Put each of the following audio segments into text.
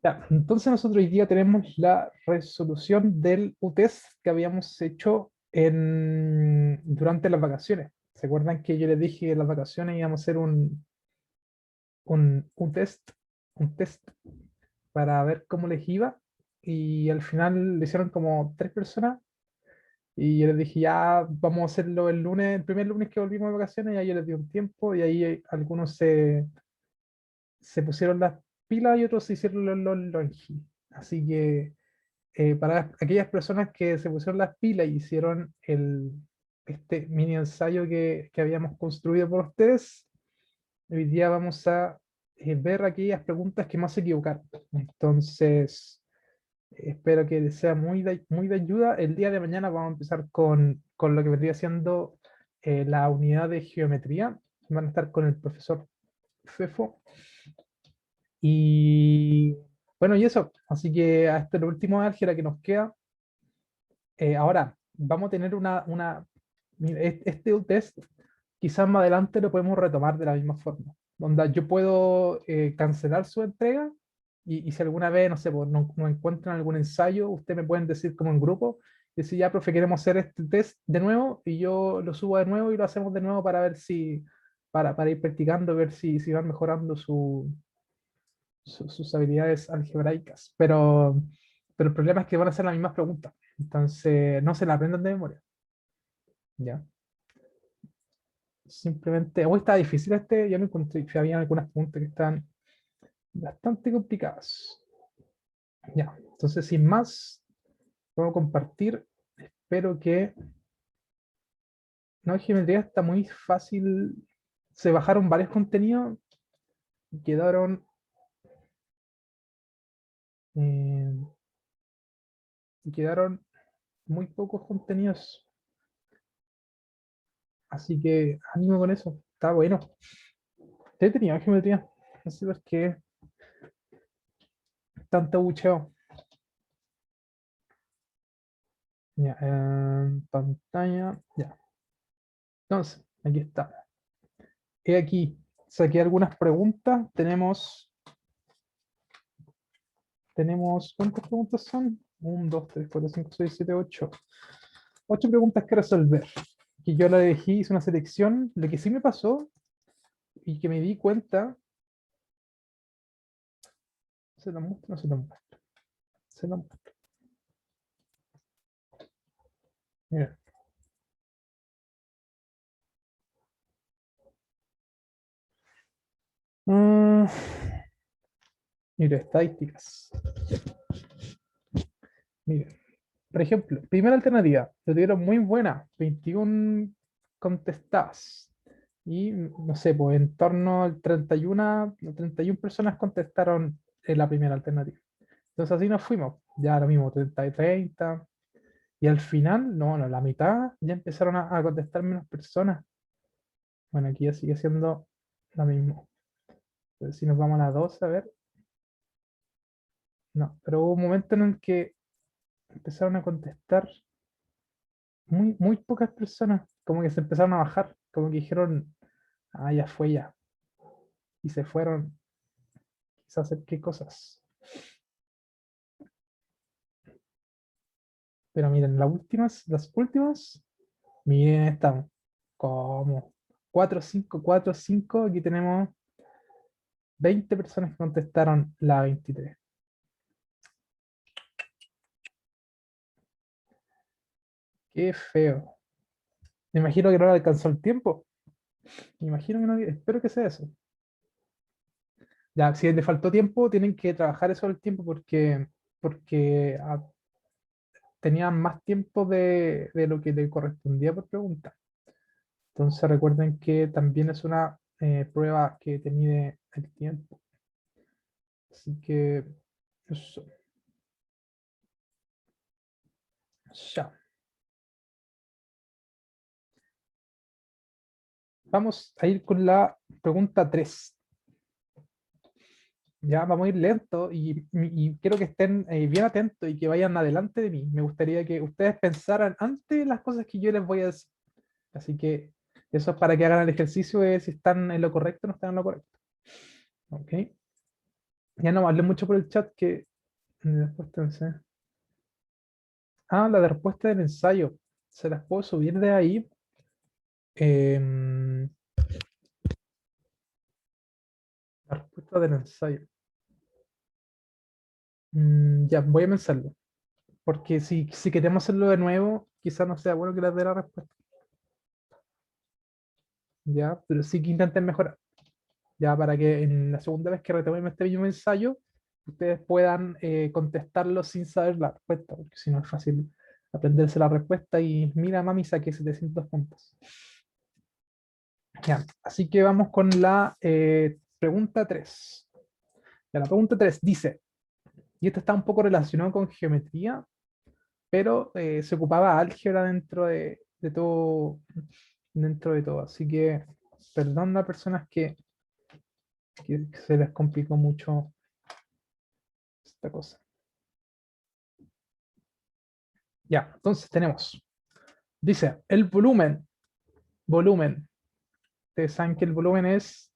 Ya, entonces nosotros hoy día tenemos la resolución del UTEST que habíamos hecho durante las vacaciones. ¿Se acuerdan que yo les dije que en las vacaciones íbamos a hacer un test para ver cómo les iba? Y al final le hicieron como 3 personas y yo les dije, ya vamos a hacerlo el lunes, el primer lunes que volvimos de vacaciones, y ahí yo les di un tiempo y ahí algunos se pusieron las pilas y otros se hicieron los longi. Así que para aquellas personas que se pusieron las pilas y hicieron este mini ensayo que habíamos construido por ustedes, hoy día vamos a ver aquellas preguntas que más se equivocaron. Entonces, espero que les sea muy de ayuda. El día de mañana vamos a empezar con lo que vendría siendo la unidad de geometría. Van a estar con el profesor Fefo. Y bueno, y eso. Así que hasta el último álgebra que nos queda. Ahora, vamos a tener mira, este test, quizás más adelante lo podemos retomar de la misma forma. Donde yo puedo cancelar su entrega y si alguna vez, no sé, pues, no encuentran algún ensayo, ustedes me pueden decir como en grupo, decir, ya, profe, queremos hacer este test de nuevo y yo lo subo de nuevo y lo hacemos de nuevo para ver para ir practicando, ver si van mejorando sus habilidades algebraicas. Pero el problema es que van a ser las mismas preguntas. Entonces, no se la aprendan de memoria. ¿Ya? Simplemente, hoy está difícil yo no encontré, había algunas preguntas que están bastante complicadas. Ya, entonces sin más, puedo compartir. Espero que... No, geometría está muy fácil. Se bajaron varios contenidos y eh, quedaron muy pocos contenidos. Así que ánimo con eso. Está bueno. He tenido geometría. No sé por qué tanto bucheo. Ya, pantalla. Ya. Entonces, aquí está. He aquí. Saqué algunas preguntas. ¿Cuántas preguntas son? 1, 2, 3, 4, 5, 6, 7, 8. 8 preguntas que resolver. Que yo la elegí, hice una selección. Lo que sí me pasó y que me di cuenta. ¿Se lo muestro? No se lo muestro. Se lo muestro. Mira. Mm, mira, estadísticas. Mira. Por ejemplo, primera alternativa, lo tuvieron muy buena, 21 contestadas. Y no sé, pues en torno al 31 personas contestaron en la primera alternativa. Entonces así nos fuimos, ya lo mismo, 30 y 30. Y al final, no, la mitad ya empezaron a contestar menos personas. Bueno, aquí ya sigue siendo lo mismo. Entonces, si nos vamos a las 12, a ver, no, pero hubo un momento en el que empezaron a contestar muy pocas personas, como que se empezaron a bajar, como que dijeron, ah, ya fue ya, y se fueron quizás a hacer qué cosas. Pero miren, las últimas, miren, estamos como 4 5 4 5, aquí tenemos 20 personas que contestaron la 23. Qué feo. Me imagino que no le alcanzó el tiempo. Me imagino que no, espero que sea eso. Ya, si le faltó tiempo, tienen que trabajar eso el tiempo porque tenían más tiempo de lo que le correspondía por pregunta. Entonces recuerden que también es una prueba que te mide el tiempo. Así que eso. Ya. Vamos a ir con la pregunta 3. Ya vamos a ir lento y quiero que estén bien atentos y que vayan adelante de mí. Me gustaría que ustedes pensaran antes las cosas que yo les voy a decir. Así que eso es para que hagan el ejercicio de si están en lo correcto o no están en lo correcto. ¿Ok? Ya no hablé mucho por el chat que... Después la de respuesta del ensayo. Se las puedo subir de ahí. Em, la respuesta del ensayo. Ya, voy a pensarlo. Porque si queremos hacerlo de nuevo, quizás no sea bueno que les dé la respuesta. Ya, pero sí que intenten mejorar. Ya, para que en la segunda vez que retomemos este mismo ensayo, ustedes puedan contestarlo sin saber la respuesta, porque si no es fácil aprenderse la respuesta y mira, mami, saqué 700 puntos. Ya, así que vamos con la pregunta 3. Ya, la pregunta 3 dice, y esto está un poco relacionado con geometría, pero se ocupaba álgebra dentro de todo. Así que, perdón a personas que se les complicó mucho esta cosa. Ya, entonces tenemos, dice, el volumen. Ustedes saben que el volumen es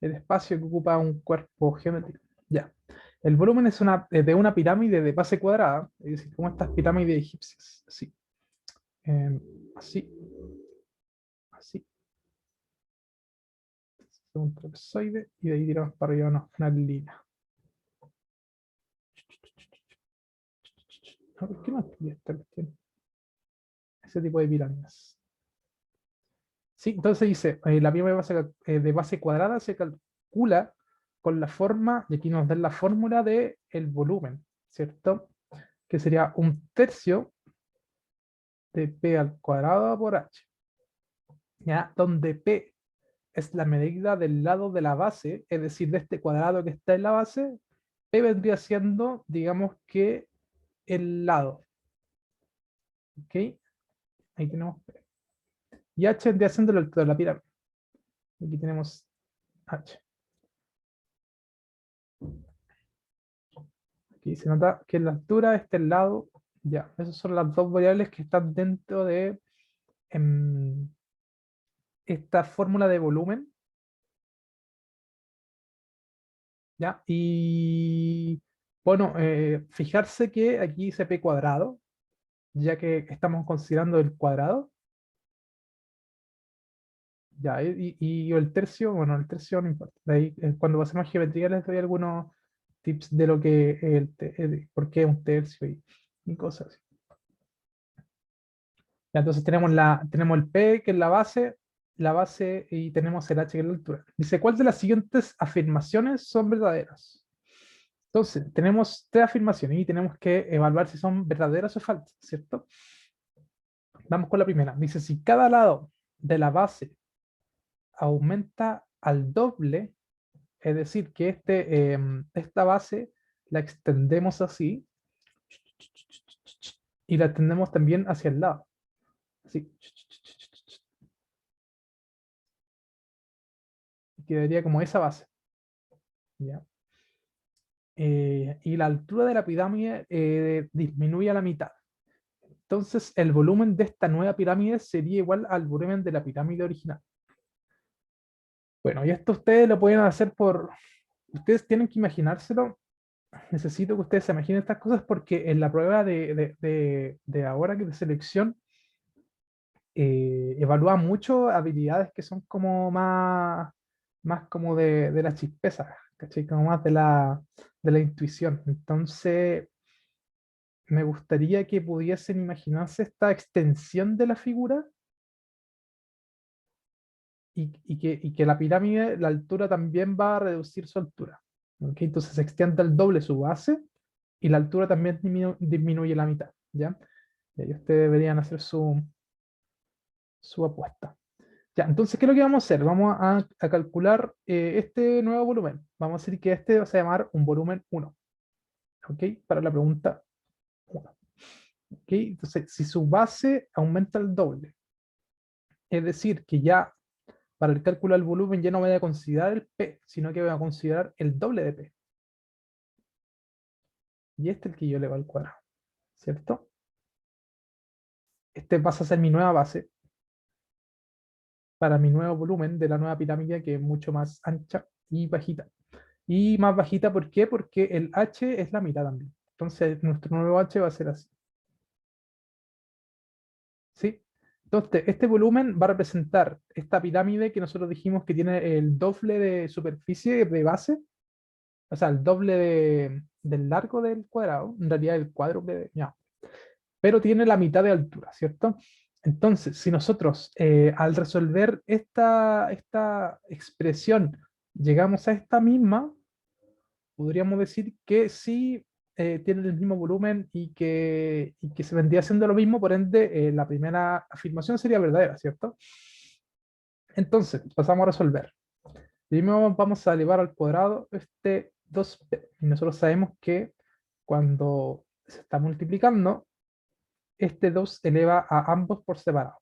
el espacio que ocupa un cuerpo geométrico. Ya. El volumen es de una pirámide de base cuadrada, es decir, como estas pirámides egipcias. Así. Eh, así. Así. Un trapezoide y de ahí tiramos para arriba una línea. ¿Por qué no estudia esta cuestión? Ese tipo de pirámides. Sí, entonces dice, la pirámide de base cuadrada se calcula con la forma, y aquí nos dan la fórmula del volumen, ¿cierto? Que sería un tercio de P al cuadrado por H, ¿ya? Donde P es la medida del lado de la base, es decir, de este cuadrado que está en la base, P vendría siendo, digamos que, el lado, ¿ok? Ahí tenemos P. Y H vendría siendo la altura de la pirámide. Aquí tenemos H. Aquí se nota que la altura está el lado, ya, esas son las dos variables que están dentro de em, esta fórmula de volumen, ¿ya? Y bueno, fijarse que aquí dice p cuadrado, ya que estamos considerando el cuadrado, ya, y el tercio, bueno, el tercio no importa. De ahí, cuando pasemos a geometría les doy algunos tips de lo que por qué un tercio y cosas así. Ya, entonces tenemos el P, que es la base y tenemos el H, que es la altura. Dice, ¿cuál de las siguientes afirmaciones son verdaderas? Entonces, tenemos tres afirmaciones y tenemos que evaluar si son verdaderas o falsas, ¿cierto? Vamos con la primera. Dice, si cada lado de la base aumenta al doble, es decir, que esta base la extendemos así y la extendemos también hacia el lado. Así. Quedaría como esa base. ¿Ya? Y la altura de la pirámide disminuye a la mitad. Entonces, el volumen de esta nueva pirámide sería igual al volumen de la pirámide original. Bueno, y esto ustedes lo pueden hacer ustedes tienen que imaginárselo. Necesito que ustedes se imaginen estas cosas porque en la prueba de ahora que de selección evalúa mucho habilidades que son como más como de la chispeza, ¿cachai? Como más de la intuición. Entonces, me gustaría que pudiesen imaginarse esta extensión de la figura y que la pirámide, la altura también va a reducir su altura. ¿Ok? Entonces se extiende al doble su base y la altura también disminuye la mitad. ¿Ya? Y ahí ustedes deberían hacer su apuesta. Ya, entonces, ¿qué es lo que vamos a hacer? Vamos a calcular este nuevo volumen. Vamos a decir que este va a llamar un volumen 1. ¿Ok? Para la pregunta 1. ¿Ok? Entonces, si su base aumenta el doble, es decir, que ya para el cálculo del volumen ya no voy a considerar el P, sino que voy a considerar el doble de P. Y este es el que yo le va al cuadrado, ¿cierto? Este pasa a ser mi nueva base para mi nuevo volumen de la nueva pirámide que es mucho más ancha y bajita. Y más bajita, ¿por qué? Porque el h es la mitad también. Entonces, nuestro nuevo h va a ser así. ¿Sí? Entonces, este volumen va a representar esta pirámide que nosotros dijimos que tiene el doble de superficie de base, o sea, el doble del largo del cuadrado, en realidad el cuádruple de, ya, pero tiene la mitad de altura, ¿cierto? Entonces, si nosotros al resolver esta expresión llegamos a esta misma, podríamos decir que sí tienen el mismo volumen y que se vendría haciendo lo mismo, por ende, la primera afirmación sería verdadera, ¿cierto? Entonces, pasamos a resolver. Primero vamos a elevar al cuadrado este 2p. Y nosotros sabemos que cuando se está multiplicando, este 2 eleva a ambos por separado,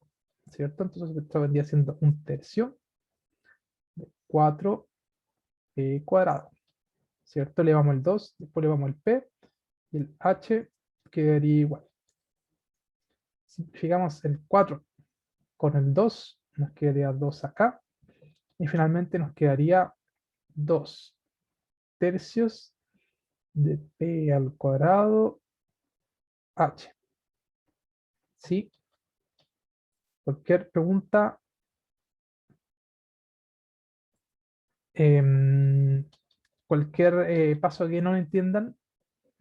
¿cierto? Entonces esto vendría siendo un tercio de 4p cuadrado, ¿cierto? Elevamos el 2, después elevamos el p, y el h quedaría igual. Simplificamos el 4 con el 2, nos quedaría 2 acá, y finalmente nos quedaría 2 tercios de p al cuadrado h. ¿Sí? Cualquier pregunta, em, cualquier paso que no entiendan,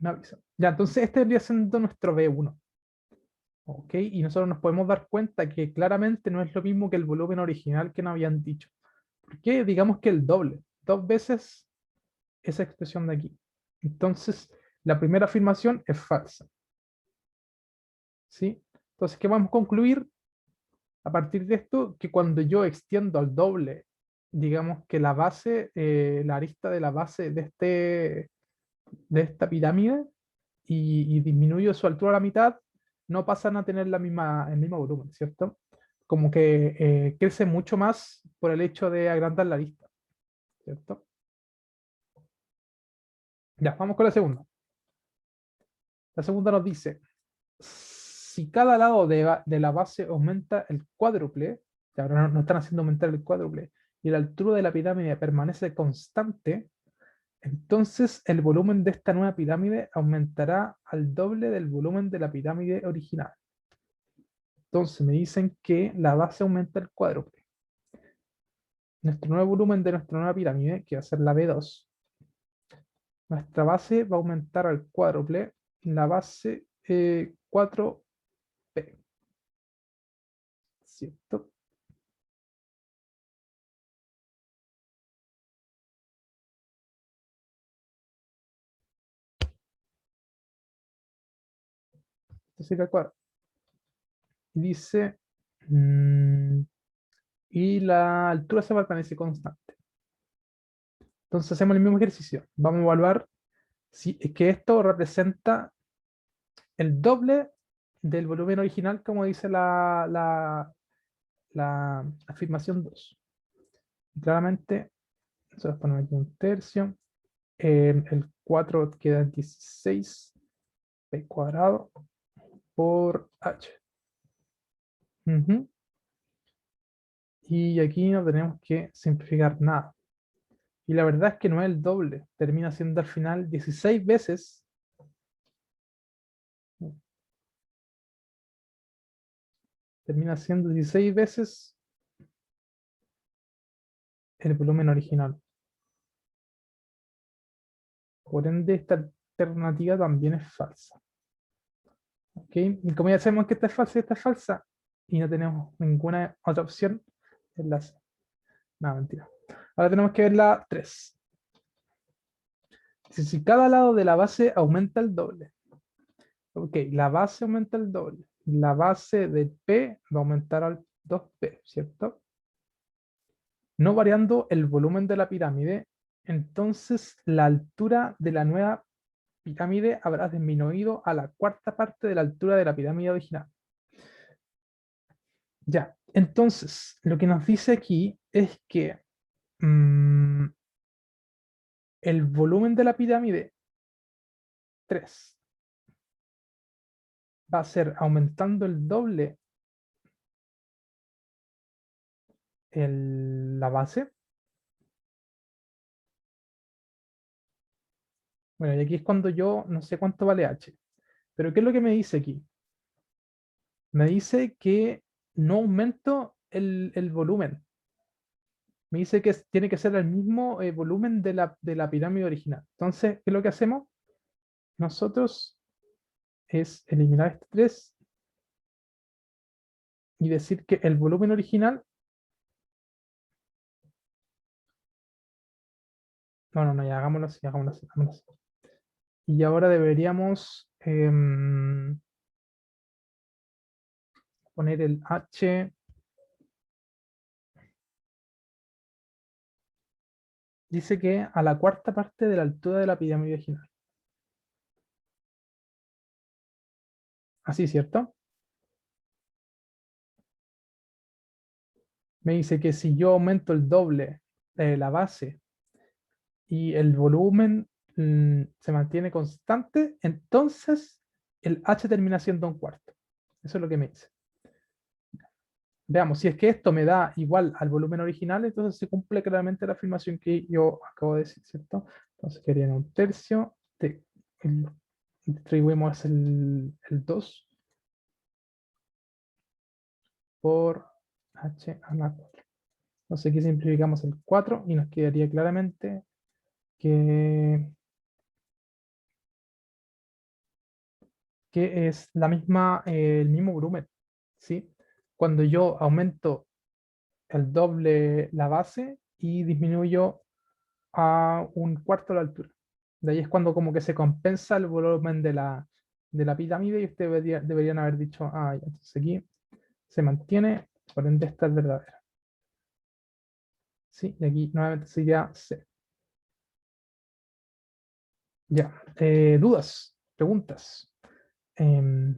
me avisan. Ya, entonces este vendría siendo nuestro B1. ¿Ok? Y nosotros nos podemos dar cuenta que claramente no es lo mismo que el volumen original que nos habían dicho. ¿Por qué? Digamos que el doble, dos veces esa expresión de aquí. Entonces, la primera afirmación es falsa. ¿Sí? Entonces, ¿qué vamos a concluir a partir de esto? Que cuando yo extiendo al doble, digamos que la base, la arista de la base de esta pirámide, y disminuyo su altura a la mitad, no pasan a tener el mismo volumen, ¿cierto? Como que crece mucho más por el hecho de agrandar la vista, ¿cierto? Ya, vamos con la segunda. La segunda nos dice, si cada lado de la base aumenta el cuádruple, que ahora nos están haciendo aumentar el cuádruple, y la altura de la pirámide permanece constante, entonces el volumen de esta nueva pirámide aumentará al doble del volumen de la pirámide original. Entonces me dicen que la base aumenta el cuádruple. Nuestro nuevo volumen de nuestra nueva pirámide, que va a ser la B2, nuestra base va a aumentar al cuádruple, la base 4p, ¿cierto? Esto sería el cuadrado. Y dice, mm, y la altura se permanece constante. Entonces hacemos el mismo ejercicio. Vamos a evaluar si es que esto representa el doble del volumen original, como dice la afirmación 2. Claramente, nosotros ponemos aquí un tercio. El 4 queda en 16 p cuadrado por h. Ujú. Y aquí no tenemos que simplificar nada. Y la verdad es que no es el doble. Termina siendo al final 16 veces. Termina siendo 16 veces el volumen original. Por ende, esta alternativa también es falsa. ¿Ok? Y como ya sabemos que esta es falsa, y no tenemos ninguna otra opción, es la C. No, mentira. Ahora tenemos que ver la 3. Si cada lado de la base aumenta el doble. Ok, la base aumenta el doble. La base de P va a aumentar al 2P, ¿cierto? No variando el volumen de la pirámide, entonces la altura de la nueva pirámide habrá disminuido a la cuarta parte de la altura de la pirámide original. Ya, entonces lo que nos dice aquí es que mm, el volumen de la pirámide 3 va a ser aumentando el doble la base, Bueno, y aquí es cuando yo no sé cuánto vale h. Pero ¿qué es lo que me dice aquí? Me dice que no aumento el volumen. Me dice que tiene que ser el mismo volumen de la pirámide original. Entonces, ¿qué es lo que hacemos? Nosotros es eliminar este 3 y decir que el volumen original... No, no, no, ya hagámoslo así, hagámoslo así, hagámoslo así. Y ahora deberíamos poner el h. Dice que a la cuarta parte de la altura de la pirámide original. Así, ¿cierto? Me dice que si yo aumento el doble de la base y el volumen se mantiene constante, entonces el h termina siendo un cuarto. Eso es lo que me dice. Veamos, si es que esto me da igual al volumen original, entonces se cumple claramente la afirmación que yo acabo de decir, ¿cierto? Entonces quedaría un tercio, distribuimos el 2 por h a la 4. Entonces aquí simplificamos el 4 y nos quedaría claramente que es la misma, el mismo volumen, ¿sí? Cuando yo aumento el doble la base y disminuyo a un cuarto la altura. De ahí es cuando como que se compensa el volumen de la pirámide y ustedes deberían haber dicho, ah, ya, entonces aquí se mantiene, por ende esta es verdadera. ¿Sí? Y aquí nuevamente sería C. Ya. ¿Dudas? ¿Preguntas? Em,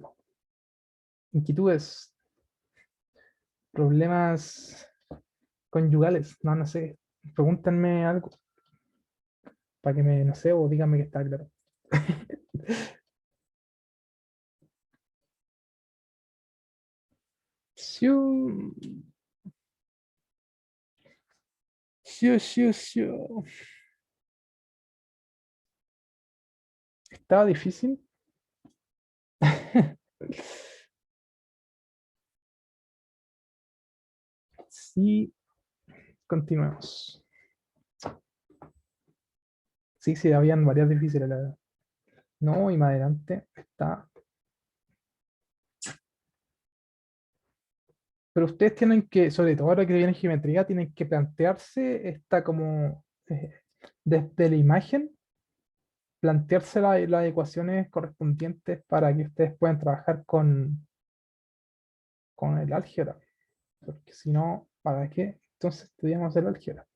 ¿Inquietudes? ¿Problemas conyugales? No, no sé. Pregúntenme algo para que me, no sé, o díganme que está claro. Siu, siu, siu, siu. ¿Estaba difícil? Sí, continuemos. Sí, sí, habían varias difíciles, la verdad. No, y más adelante está. Pero ustedes tienen que, sobre todo ahora que viene geometría, tienen que plantearse esta como desde la imagen, plantearse las ecuaciones correspondientes para que ustedes puedan trabajar con el álgebra. Porque si no, ¿para qué? Entonces estudiamos el álgebra.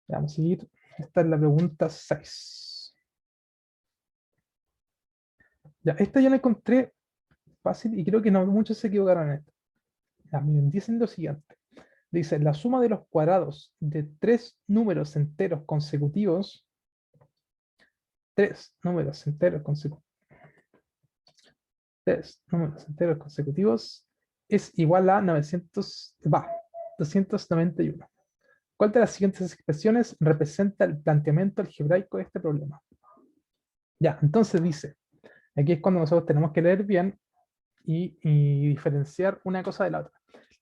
Ya, vamos a seguir. Esta es la pregunta 6. Ya, esta ya la encontré fácil y creo que no muchos se equivocaron en esto. Ya, miren, dicen lo siguiente. Dice, la suma de los cuadrados de tres números enteros consecutivos, es igual a 291. ¿Cuál de las siguientes expresiones representa el planteamiento algebraico de este problema? Ya, entonces dice, aquí es cuando nosotros tenemos que leer bien y diferenciar una cosa de la otra.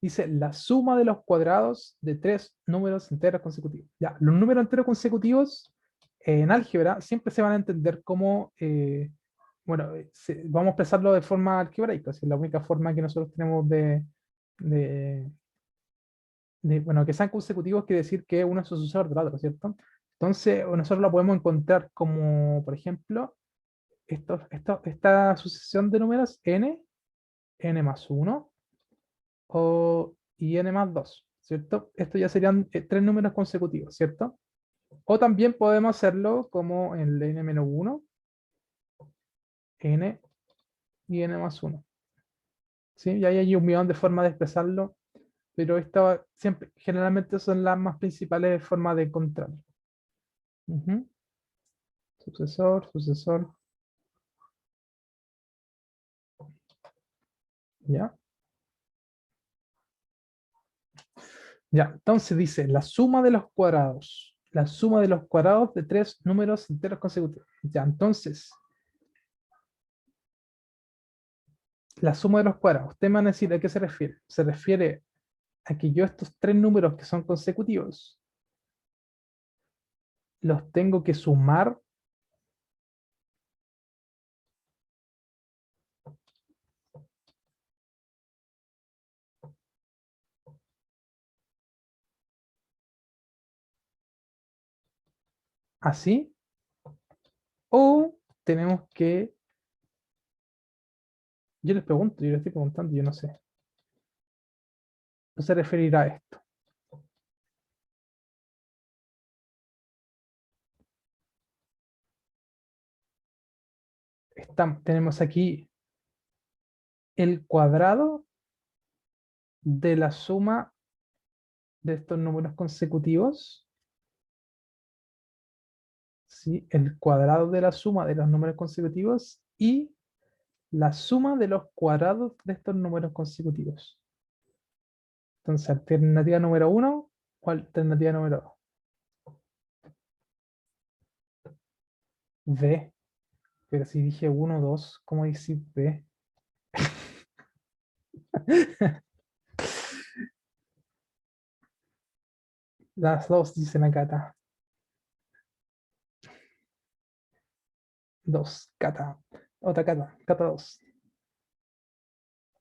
Dice la suma de los cuadrados de tres números enteros consecutivos. Ya, los números enteros consecutivos en álgebra siempre se van a entender como, bueno, vamos a expresarlo de forma algebraica, es la única forma que nosotros tenemos de, bueno, que sean consecutivos quiere decir que uno es sucesor del otro, ¿cierto? Entonces, nosotros lo podemos encontrar como, por ejemplo, esta sucesión de números n más 1 y n más 2, ¿cierto? Esto ya serían tres números consecutivos, ¿cierto? O también podemos hacerlo como en el n menos 1, n y n más 1. ¿Sí? Y ahí hay un millón de formas de expresarlo, pero esta siempre, generalmente son las más principales formas de encontrarlo. Ujú. Sucesor, sucesor, ¿ya? Ya, entonces dice, la suma de los cuadrados. la suma de los cuadrados de tres números enteros consecutivos. Ya, entonces, la suma de los cuadrados. Usted me va a decir a qué se refiere. Se refiere a que yo estos tres números que son consecutivos los tengo que sumar así, o tenemos que, yo les pregunto, yo les estoy preguntando, yo no sé. No se referirá a esto. Tenemos aquí el cuadrado de la suma de estos números consecutivos, ¿sí? El cuadrado de la suma de los números consecutivos y la suma de los cuadrados de estos números consecutivos. Entonces, alternativa número 1 o alternativa número 2. B. Pero si dije 1, 2, ¿cómo decir B? Las dos dicen acá, Cata. 2, Cata. Otra Cata, Cata 2.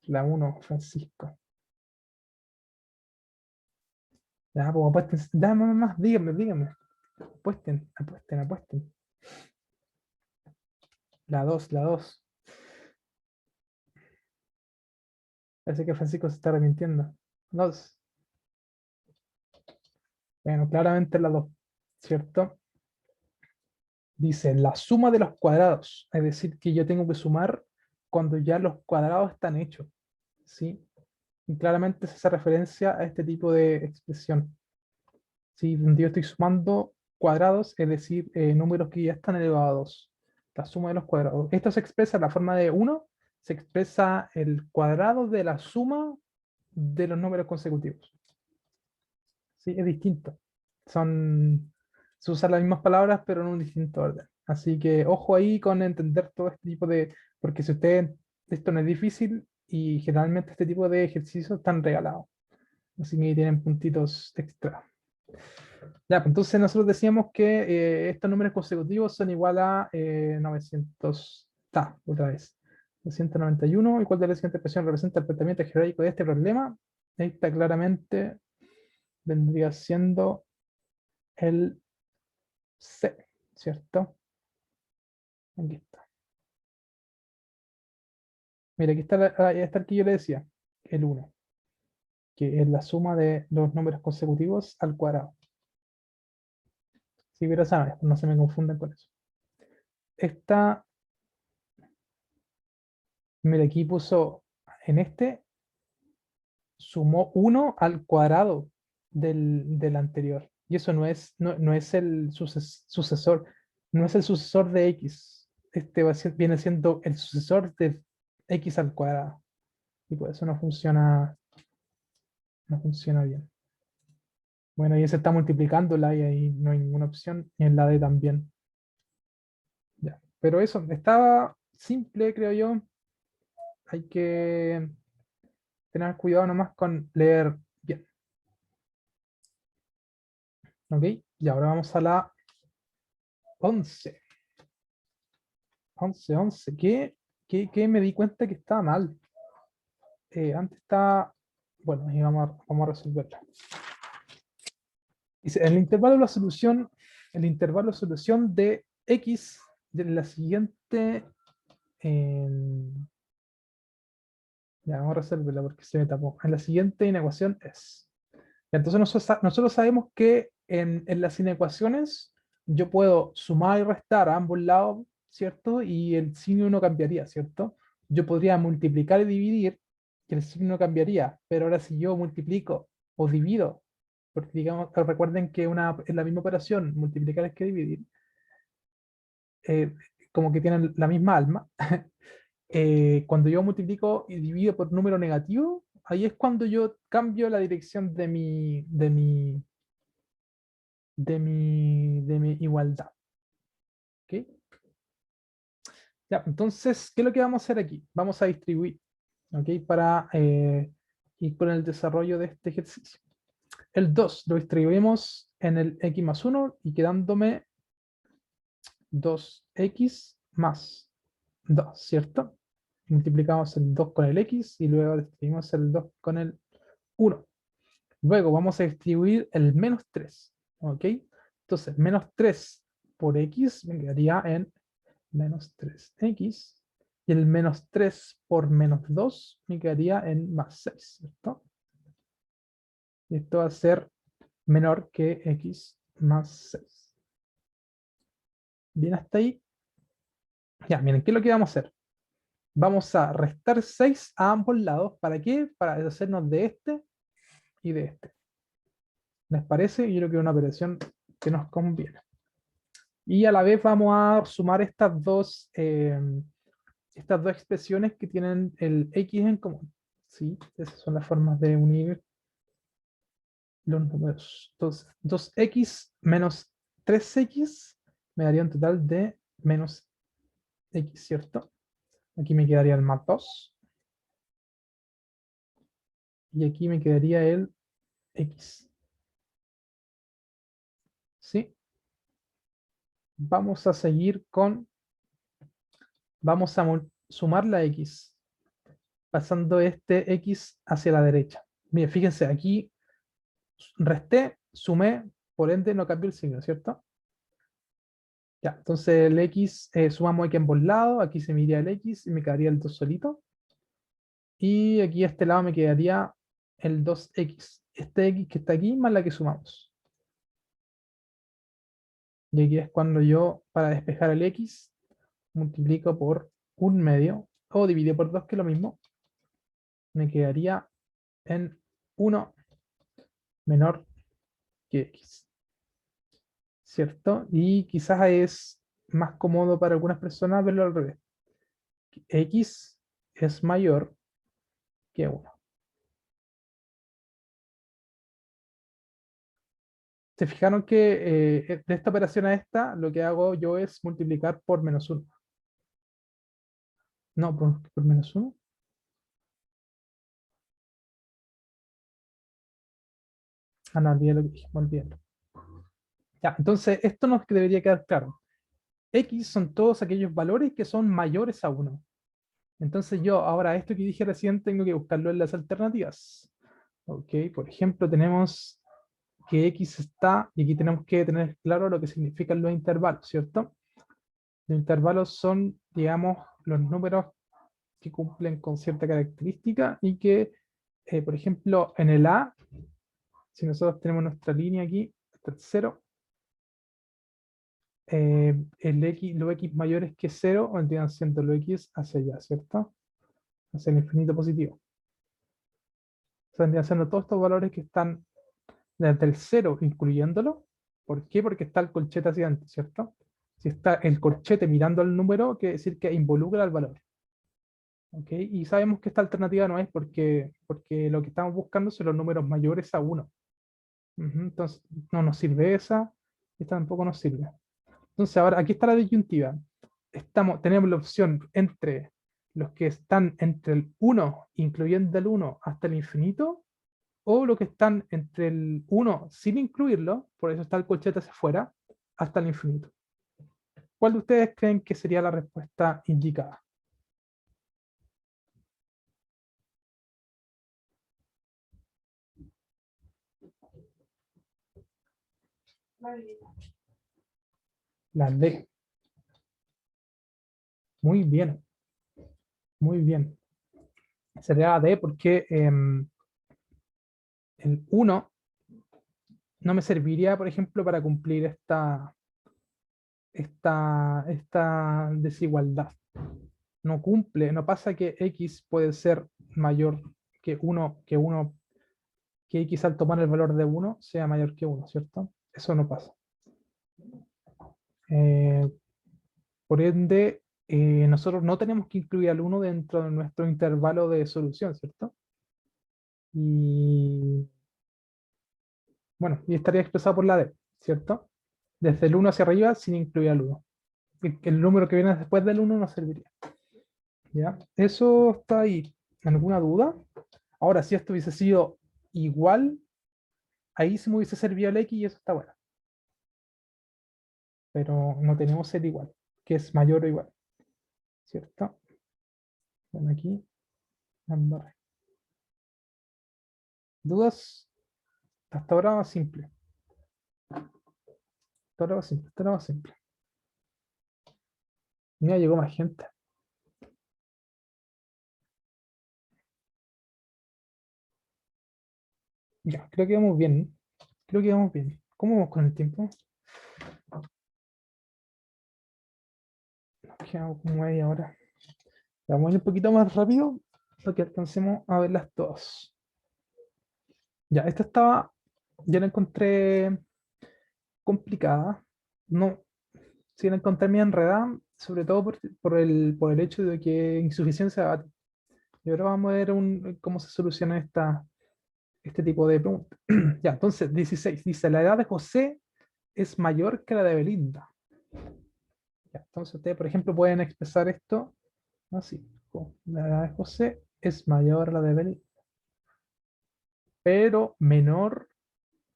La 1, Francisco. Ya, pues apuesten. Dame más, díganme, díganme. Apuesten, apuesten, apuesten. La 2, la 2. Parece que Francisco se está arrepintiendo. 2. Bueno, claramente la 2, ¿cierto? Dice la suma de los cuadrados. Es decir, que yo tengo que sumar cuando ya los cuadrados están hechos, ¿sí? Y claramente se hace referencia a este tipo de expresión. ¿Sí? Donde yo estoy sumando cuadrados, es decir, números que ya están elevados. La suma de los cuadrados. Esto se expresa en la forma de 1, se expresa el cuadrado de la suma de los números consecutivos. ¿Sí? Es distinto. Se usan las mismas palabras, pero en un distinto orden. Así que ojo ahí con entender todo este tipo de... Porque si usted, esto no es difícil y generalmente este tipo de ejercicios están regalados. Así que ahí tienen puntitos extra. Ya, pues entonces nosotros decíamos que estos números consecutivos son igual a 900. Está, otra vez. 291, ¿y cuál de la siguiente expresión representa el planteamiento algebraico de este problema? Ahí está claramente, vendría siendo el C, ¿cierto? Aquí está. Mira, aquí está, ahí está el que yo le decía, el 1, que es la suma de los números consecutivos al cuadrado. Sí, pero sabes, no se me confunden con eso. Esta, mira, aquí puso, en este, sumó 1 al cuadrado del anterior. Y eso no es el sucesor, no es el sucesor de x. Este viene siendo el sucesor de x al cuadrado. Y por eso no funciona bien. Bueno, y se está multiplicando la y ahí no hay ninguna opción, y en la D también. Ya. Pero eso, estaba simple, creo yo. Hay que tener cuidado nomás con leer bien. ¿Ok? Y ahora vamos a la 11. 11. ¿Qué me di cuenta que estaba mal? Antes estaba... Bueno, y vamos a resolverla. Dice, el intervalo de solución de x de la siguiente... ya, vamos a resolverla porque se me tapó. En la siguiente inecuación es... Entonces nosotros sabemos que en las inecuaciones yo puedo sumar y restar a ambos lados, ¿cierto? Y el signo no cambiaría, ¿cierto? Yo podría multiplicar y dividir y el signo cambiaría, pero ahora si yo multiplico o divido, porque digamos, recuerden que es la misma operación, multiplicar es que dividir, eh, como que tienen la misma alma. Cuando yo multiplico y divido por número negativo, ahí es cuando yo cambio la dirección de mi igualdad. ¿Ok? Ya, entonces, ¿qué es lo que vamos a hacer aquí? Vamos a distribuir, ¿ok? Para ir con el desarrollo de este ejercicio. El 2 lo distribuimos en el x más 1 y quedándome 2x más 2, ¿cierto? Multiplicamos el 2 con el x y luego distribuimos el 2 con el 1. Luego vamos a distribuir el menos 3, ¿ok? Entonces, menos 3 por x me quedaría en menos 3x. Y el menos 3 por menos 2 me quedaría en más 6, ¿cierto? Y esto va a ser menor que x más 6. Bien, hasta ahí. Ya, miren, ¿qué es lo que vamos a hacer? Vamos a restar 6 a ambos lados. ¿Para qué? Para deshacernos de este y de este. ¿Les parece? Yo creo que es una operación que nos conviene. Y a la vez vamos a sumar estas dos expresiones que tienen el x en común. ¿Sí? Esas son las formas de unir los números. Entonces, 2x menos 3x me daría un total de menos x, ¿cierto? Aquí me quedaría el más 2. Y aquí me quedaría el x. ¿Sí? Vamos a seguir con... Vamos a sumar la x, pasando este x hacia la derecha. Mire, fíjense, aquí resté, sumé, por ende no cambió el signo, ¿cierto? Ya, entonces el x, sumamos aquí en ambos lados, aquí se me iría el x y me quedaría el 2 solito. Y aquí a este lado me quedaría el 2x. Este x que está aquí más la que sumamos. Y aquí es cuando yo, para despejar el x, multiplico por 1/2 o dividido por 2, que es lo mismo. Me quedaría en 1 menor que x. ¿Cierto? Y quizás es más cómodo para algunas personas verlo al revés. X es mayor que 1. ¿Se fijaron que de esta operación a esta, lo que hago yo es multiplicar por menos 1? No, por menos 1. Ah, no, olvidé lo que dije, olvidé. Ya, entonces esto nos debería quedar claro. X son todos aquellos valores que son mayores a 1. Entonces yo ahora esto que dije recién tengo que buscarlo en las alternativas. Ok, por ejemplo tenemos que X está, y aquí tenemos que tener claro lo que significan los intervalos, ¿cierto? Los intervalos son, digamos, los números que cumplen con cierta característica y que, por ejemplo, en el A, si nosotros tenemos nuestra línea aquí, hasta el 0, los X mayores que 0 vendrían siendo los X hacia allá, ¿cierto? Hacia el infinito positivo. O sea, vendrían siendo todos estos valores que están desde el 0 incluyéndolo. ¿Por qué? Porque está el corchete hacia adentro, ¿cierto? Si está el corchete mirando al número, quiere decir que involucra al valor. ¿Ok? Y sabemos que esta alternativa no es porque lo que estamos buscando son los números mayores a 1. Entonces, no nos sirve esa, esta tampoco nos sirve. Entonces, ahora aquí está la disyuntiva. Tenemos la opción entre los que están entre el 1, incluyendo el 1 hasta el infinito, o los que están entre el 1 sin incluirlo, por eso está el colchete hacia afuera, hasta el infinito. ¿Cuál de ustedes creen que sería la respuesta indicada? La D. Muy bien, muy bien. Sería la D porque el 1 no me serviría, por ejemplo, para cumplir esta desigualdad. No cumple, no pasa que X puede ser mayor que 1, que X al tomar el valor de 1 sea mayor que 1, ¿cierto? Eso no pasa. Eh, por ende, nosotros no tenemos que incluir al 1 dentro de nuestro intervalo de solución, ¿cierto? Y bueno, y estaría expresado por la D. ¿cierto? Desde el 1 hacia arriba sin incluir al 1. El número que viene después del 1 no serviría. ¿Ya? Eso está ahí. ¿Alguna duda? Ahora, si esto hubiese sido igual, ahí sí me hubiese servido el X y eso está bueno. Pero no tenemos el igual, que es mayor o igual. ¿Cierto? Bueno, aquí. ¿Dudas? Hasta ahora va simple. Hasta ahora va simple. Hasta ahora va simple. Mira, llegó más gente. Ya, creo que vamos bien. Creo que vamos bien. ¿Cómo vamos con el tiempo? Nos quedamos como media hora. Vamos a ir un poquito más rápido para que alcancemos a verlas todas. Ya, esta estaba, ya la encontré complicada. No, sí la encontré medio enredada, sobre todo por el hecho de que insuficiencia de bate. Y ahora vamos a ver cómo se soluciona este tipo de preguntas. Ya, entonces, 16. Dice, la edad de José es mayor que la de Belinda. Ya, entonces, ustedes, por ejemplo, pueden expresar esto así. La edad de José es mayor a la de Belinda, pero menor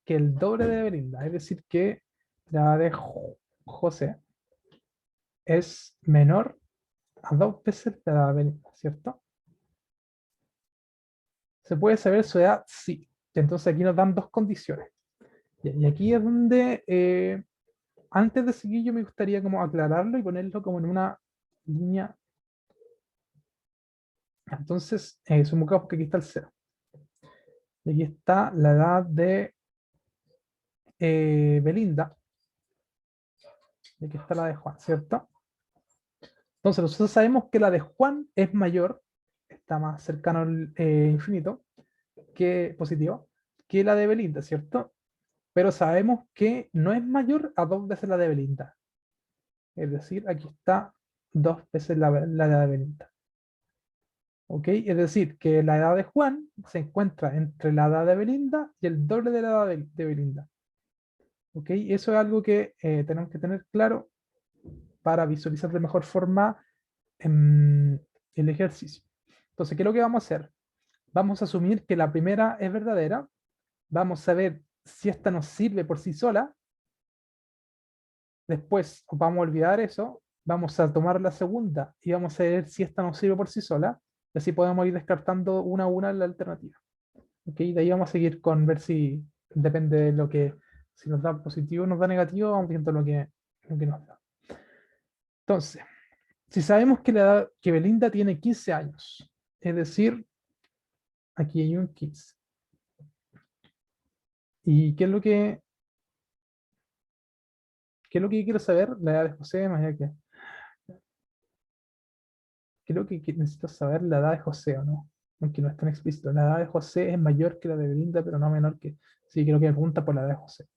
que el doble de Belinda. Es decir, que la edad de José es menor a 2 veces la edad de Belinda, ¿cierto? ¿Se puede saber su edad? Sí. Entonces aquí nos dan dos condiciones. Y aquí es donde, antes de seguir, yo me gustaría como aclararlo y ponerlo como en una línea. Entonces, supongamos que aquí está el cero. Y aquí está la edad de Belinda. Y aquí está la de Juan, ¿cierto? Entonces, nosotros sabemos que la de Juan es mayor, está más cercano al infinito, que positivo, que la de Belinda, ¿cierto? Pero sabemos que no es mayor a 2 veces la de Belinda. Es decir, aquí está 2 veces la edad de Belinda. ¿Ok? Es decir, que la edad de Juan se encuentra entre la edad de Belinda y el doble de la edad de Belinda. ¿Ok? Eso es algo que tenemos que tener claro para visualizar de mejor forma el ejercicio. Entonces, ¿qué es lo que vamos a hacer? Vamos a asumir que la primera es verdadera. Vamos a ver si esta nos sirve por sí sola. Después vamos a olvidar eso. Vamos a tomar la segunda y vamos a ver si esta nos sirve por sí sola. Y así podemos ir descartando una a una la alternativa. ¿Ok? De ahí vamos a seguir con ver si depende de lo que, si nos da positivo o nos da negativo, vamos viendo lo que nos da. Entonces, si sabemos que, que Belinda tiene 15 años, es decir, aquí hay un 15. ¿Y qué es lo que quiero saber? La edad de José, más allá que. Creo que necesito saber la edad de José o no, aunque no es tan explícito. La edad de José es mayor que la de Belinda, pero no menor que. Sí, creo que me pregunta por la edad de José.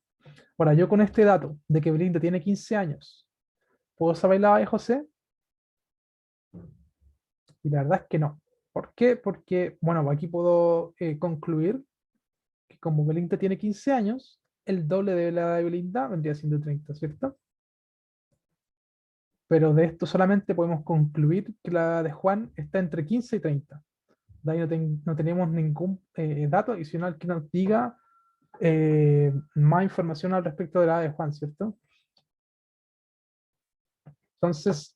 Ahora, yo con este dato de que Belinda tiene 15 años, ¿puedo saber la edad de José? Y la verdad es que no. ¿Por qué? Porque, bueno, aquí puedo concluir que como Belinda tiene 15 años, el doble de la edad de Belinda vendría siendo 30, ¿cierto? Pero de esto solamente podemos concluir que la edad de Juan está entre 15 y 30. De ahí no tenemos ningún dato adicional que nos diga más información al respecto de la edad de Juan, ¿cierto? Entonces,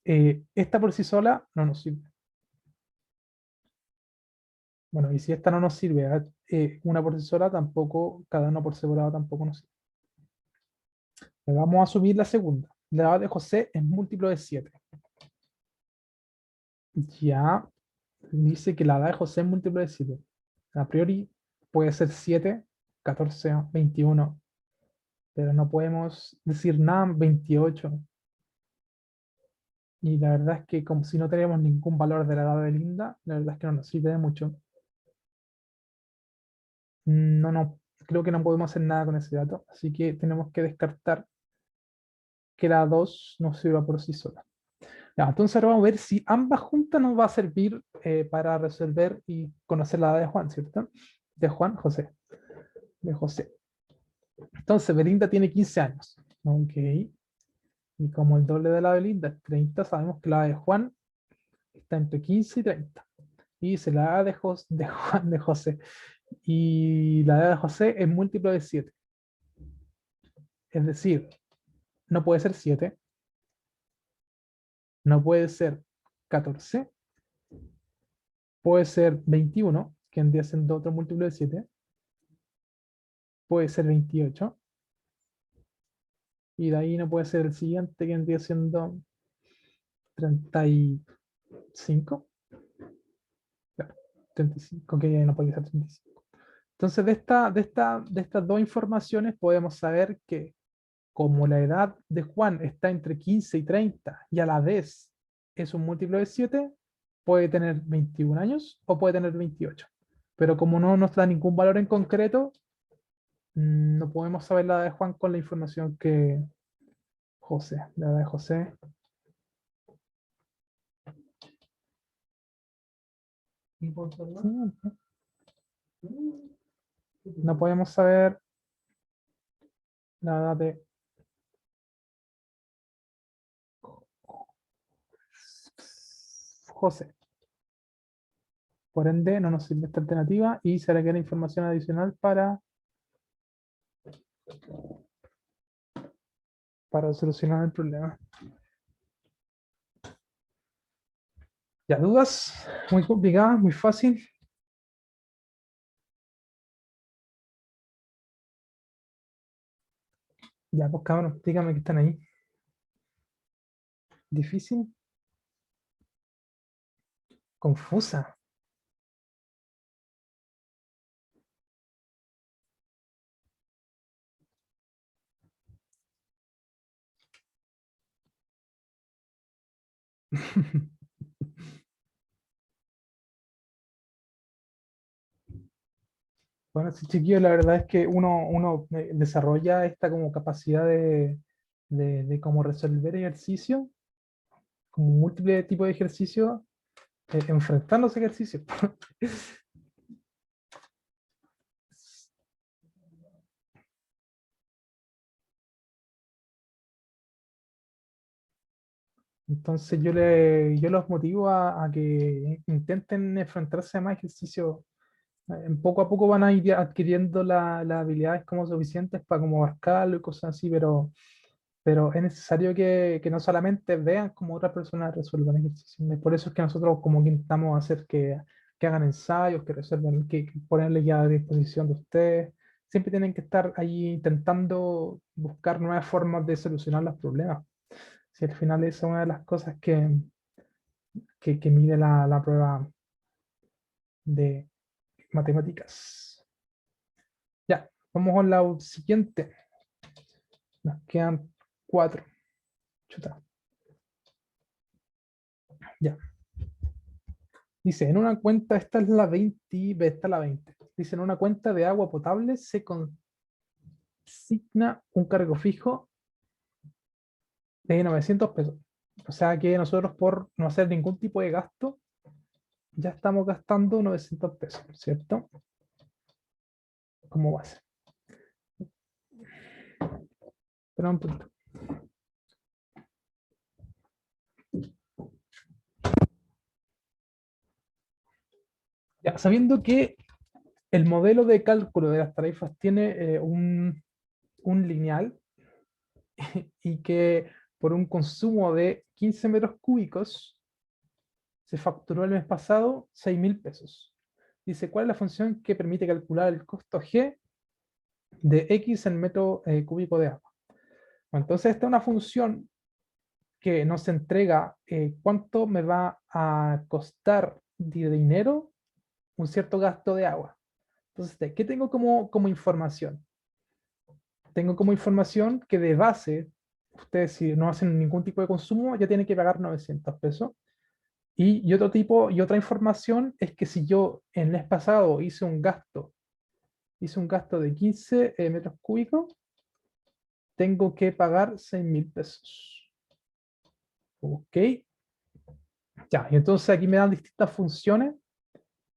esta por sí sola no nos sirve. Bueno, y si esta no nos sirve, una por sí sola tampoco, cada uno por separado tampoco nos sirve. Vamos a asumir la segunda. La edad de José es múltiplo de 7. Ya dice que la edad de José es múltiplo de 7. A priori puede ser 7, 14, 21, pero no podemos decir nada 28. Y la verdad es que como si no tenemos ningún valor de la edad de Linda, la verdad es que no nos sirve de mucho. No, creo que no podemos hacer nada con ese dato, así que tenemos que descartar que la 2 nos sirva por sí sola. Ya, entonces ahora vamos a ver si ambas juntas nos va a servir para resolver y conocer la edad de Juan, ¿cierto? De Juan José. De José. Entonces, Belinda tiene 15 años. Ok. Y como el doble de la Belinda es 30, sabemos que la de Juan está entre 15 y 30. Y dice la edad de Juan de José. Y la edad de José es múltiplo de 7. Es decir, no puede ser 7, no puede ser 14, puede ser 21, que vendría siendo otro múltiplo de 7, puede ser 28, y de ahí no puede ser el siguiente, que vendría siendo 35. Claro, 35, que no puede ser 35. Entonces, de estas dos informaciones podemos saber que como la edad de Juan está entre 15 y 30 y a la vez es un múltiplo de 7, puede tener 21 años o puede tener 28. Pero como no nos da ningún valor en concreto, no podemos saber la edad de Juan con la información que José. La edad de José. Sí, no podemos saber la edad de José. Por ende, no nos sirve esta alternativa y se requiere información adicional para solucionar el problema. ¿Ya dudas? Muy complicada, muy fácil. Ya, pues cabrón, dígame que están ahí. Difícil, confusa. Bueno, sí, chiquillo, la verdad es que uno desarrolla esta como capacidad de cómo resolver ejercicio, como múltiples tipos de ejercicios, enfrentando ese ejercicio. Entonces yo los motivo a que intenten enfrentarse a más ejercicios. Poco a poco van a ir adquiriendo las habilidades como suficientes para como abarcarlo y cosas así, pero es necesario que no solamente vean como otras personas resuelvan ejercicios. Por eso es que nosotros como que intentamos hacer que hagan ensayos, que resuelvan, que ponerles ya a disposición de ustedes. Siempre tienen que estar ahí intentando buscar nuevas formas de solucionar los problemas. Si al final esa es una de las cosas que mide la prueba de matemáticas. Ya, vamos con la siguiente. Nos quedan 4. Chuta. Ya. Dice, en una cuenta, esta es la 20, esta es la 20. Dice, en una cuenta de agua potable se consigna un cargo fijo de 900 pesos. O sea que nosotros por no hacer ningún tipo de gasto, ya estamos gastando 900 pesos, ¿cierto? Como base. Pero un punto. Ya, sabiendo que el modelo de cálculo de las tarifas tiene un lineal y que por un consumo de 15 metros cúbicos se facturó el mes pasado 6.000 pesos. Dice, ¿cuál es la función que permite calcular el costo G de X en metro cúbico de agua? Bueno, entonces esta es una función que nos entrega cuánto me va a costar de dinero un cierto gasto de agua. Entonces, ¿qué tengo como información? Tengo como información que de base, ustedes si no hacen ningún tipo de consumo, ya tienen que pagar 900 pesos. Y otra información es que si yo el mes pasado hice un gasto de 15 metros cúbicos, tengo que pagar 6.000 pesos. Ok, ya, y entonces aquí me dan distintas funciones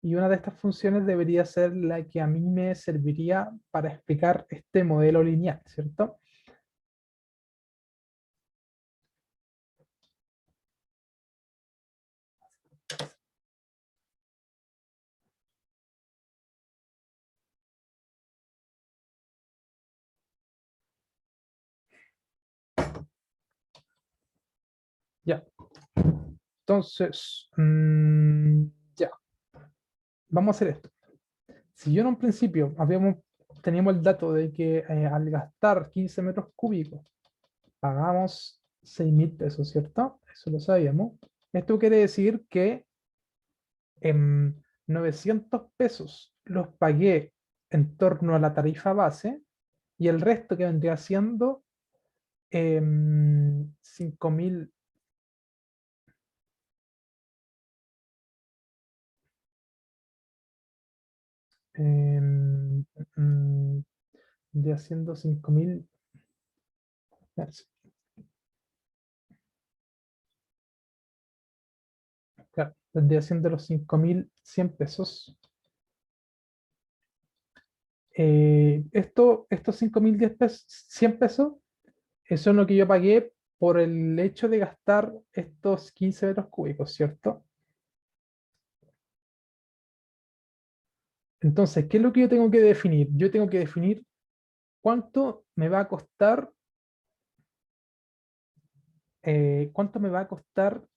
y una de estas funciones debería ser la que a mí me serviría para explicar este modelo lineal, ¿cierto? Ya, entonces, ya, vamos a hacer esto. Si yo en un principio teníamos el dato de que al gastar 15 metros cúbicos pagamos 6.000 pesos, ¿cierto? Eso lo sabíamos. Esto quiere decir que 900 pesos los pagué en torno a la tarifa base y el resto que vendría siendo 5.000, em, mm, vendría siendo 5.000, claro, vendría siendo los 5.100 pesos. Estos 5.010 pesos, 100 pesos, eso es lo que yo pagué por el hecho de gastar estos 15 metros cúbicos, ¿cierto? Entonces, ¿qué es lo que yo tengo que definir? Yo tengo que definir cuánto me va a costar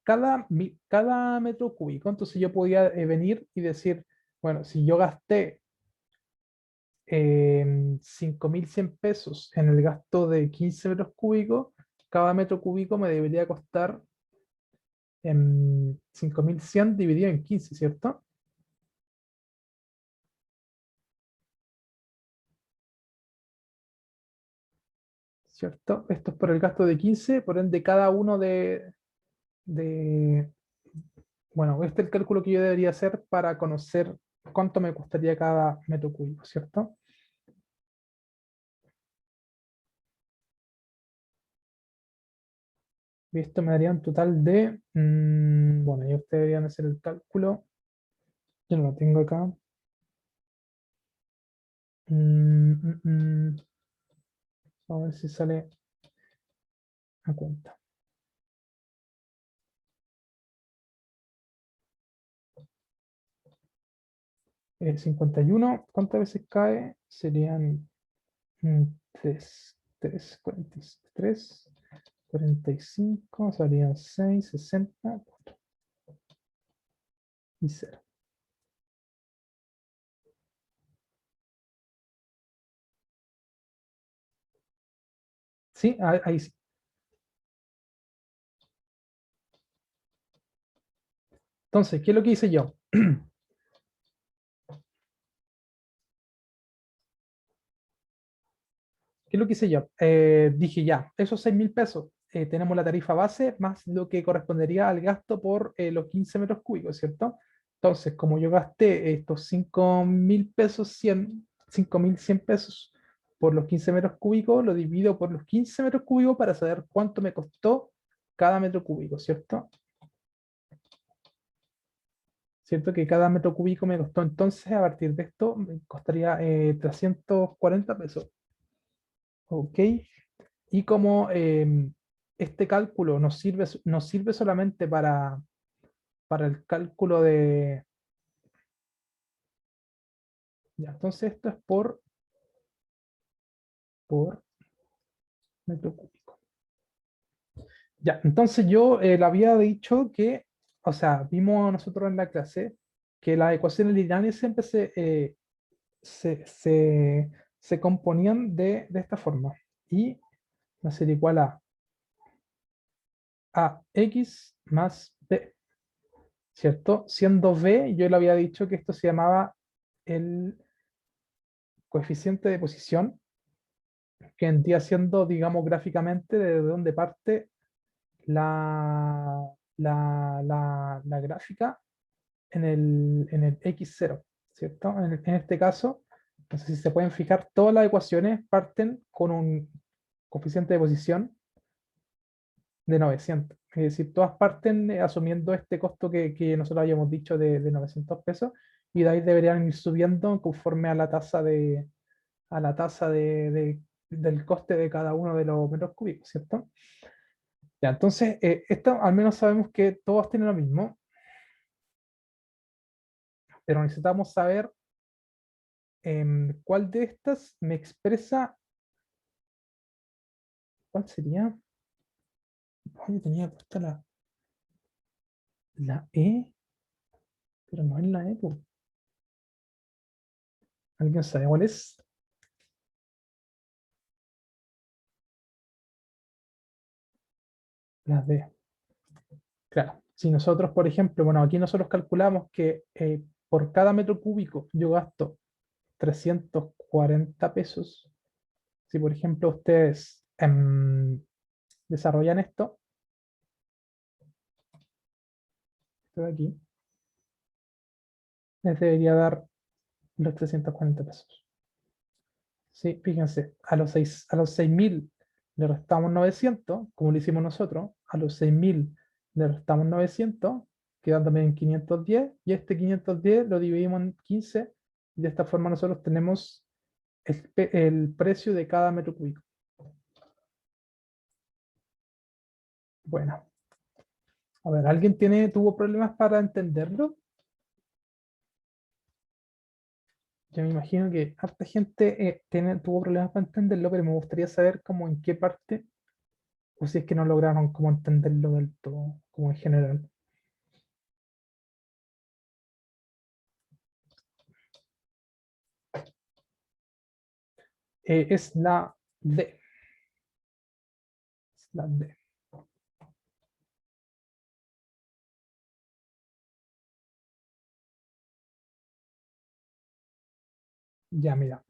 cada metro cúbico. Entonces yo podía venir y decir, bueno, si yo gasté 5.100 pesos en el gasto de 15 metros cúbicos, cada metro cúbico me debería costar 5.100 dividido en 15, ¿cierto? ¿Cierto? Esto es por el gasto de 15, por ende cada uno de bueno, este es el cálculo que yo debería hacer para conocer cuánto me costaría cada metro cúbico, ¿cierto? Y esto me daría un total de, bueno, ya ustedes deberían hacer el cálculo, yo no lo tengo acá. Mm, mm, mm. Vamos a ver si sale a cuenta. 51, ¿cuántas veces cae? Serían 3, 3, 43, 45, serían 6, 60, 4 y 0. Sí, ahí sí. Entonces, ¿qué es lo que hice yo? ¿Qué es lo que hice yo? Dije ya, esos 6.000 pesos, tenemos la tarifa base más lo que correspondería al gasto por los 15 metros cúbicos, ¿cierto? Entonces, como yo gasté estos 5.000 pesos, 5.100 pesos por los 15 metros cúbicos, lo divido por los 15 metros cúbicos para saber cuánto me costó cada metro cúbico, ¿cierto? ¿Cierto? Que cada metro cúbico me costó entonces, a partir de esto, me costaría 340 pesos. ¿Ok? Y como este cálculo nos sirve solamente para el cálculo de... Ya, entonces esto es por metro cúbico. Ya, entonces yo le había dicho que, o sea, vimos nosotros en la clase que las ecuaciones lineales siempre se, se, se componían de esta forma. Y va a ser igual a x más b, ¿cierto? Siendo b, yo le había dicho que esto se llamaba el coeficiente de posición, que vendría siendo, digamos, gráficamente desde donde parte la gráfica en el x0, ¿cierto? En este caso, no sé si se pueden fijar, todas las ecuaciones parten con un coeficiente de posición de 900. Es decir, todas parten asumiendo este costo que nosotros habíamos dicho de 900 pesos. y de ahí deberían ir subiendo conforme a la tasa del coste de cada uno de los metros cúbicos, ¿cierto? Ya, entonces, esto al menos sabemos que todos tienen lo mismo, pero necesitamos saber cuál de estas me expresa, ¿cuál sería? Oh, yo tenía puesta la E, pero no es la E, po. ¿Alguien sabe cuál es? La D. Claro, si nosotros, por ejemplo, bueno, aquí nosotros calculamos que por cada metro cúbico yo gasto 340 pesos. Si, por ejemplo, ustedes desarrollan esto de aquí, les debería dar los 340 pesos. Sí, fíjense, a los 6.000 le restamos 900, como lo hicimos nosotros, a los 6.000 le restamos 900, quedándome en 510, y este 510 lo dividimos en 15, y de esta forma nosotros tenemos el precio de cada metro cúbico. Bueno, a ver, ¿alguien tuvo problemas para entenderlo? Yo me imagino que harta gente tuvo problemas para entenderlo, pero me gustaría saber cómo en qué parte, o si es que no lograron cómo entenderlo del todo, como en general. Es la D. Es la D. Ya, mira.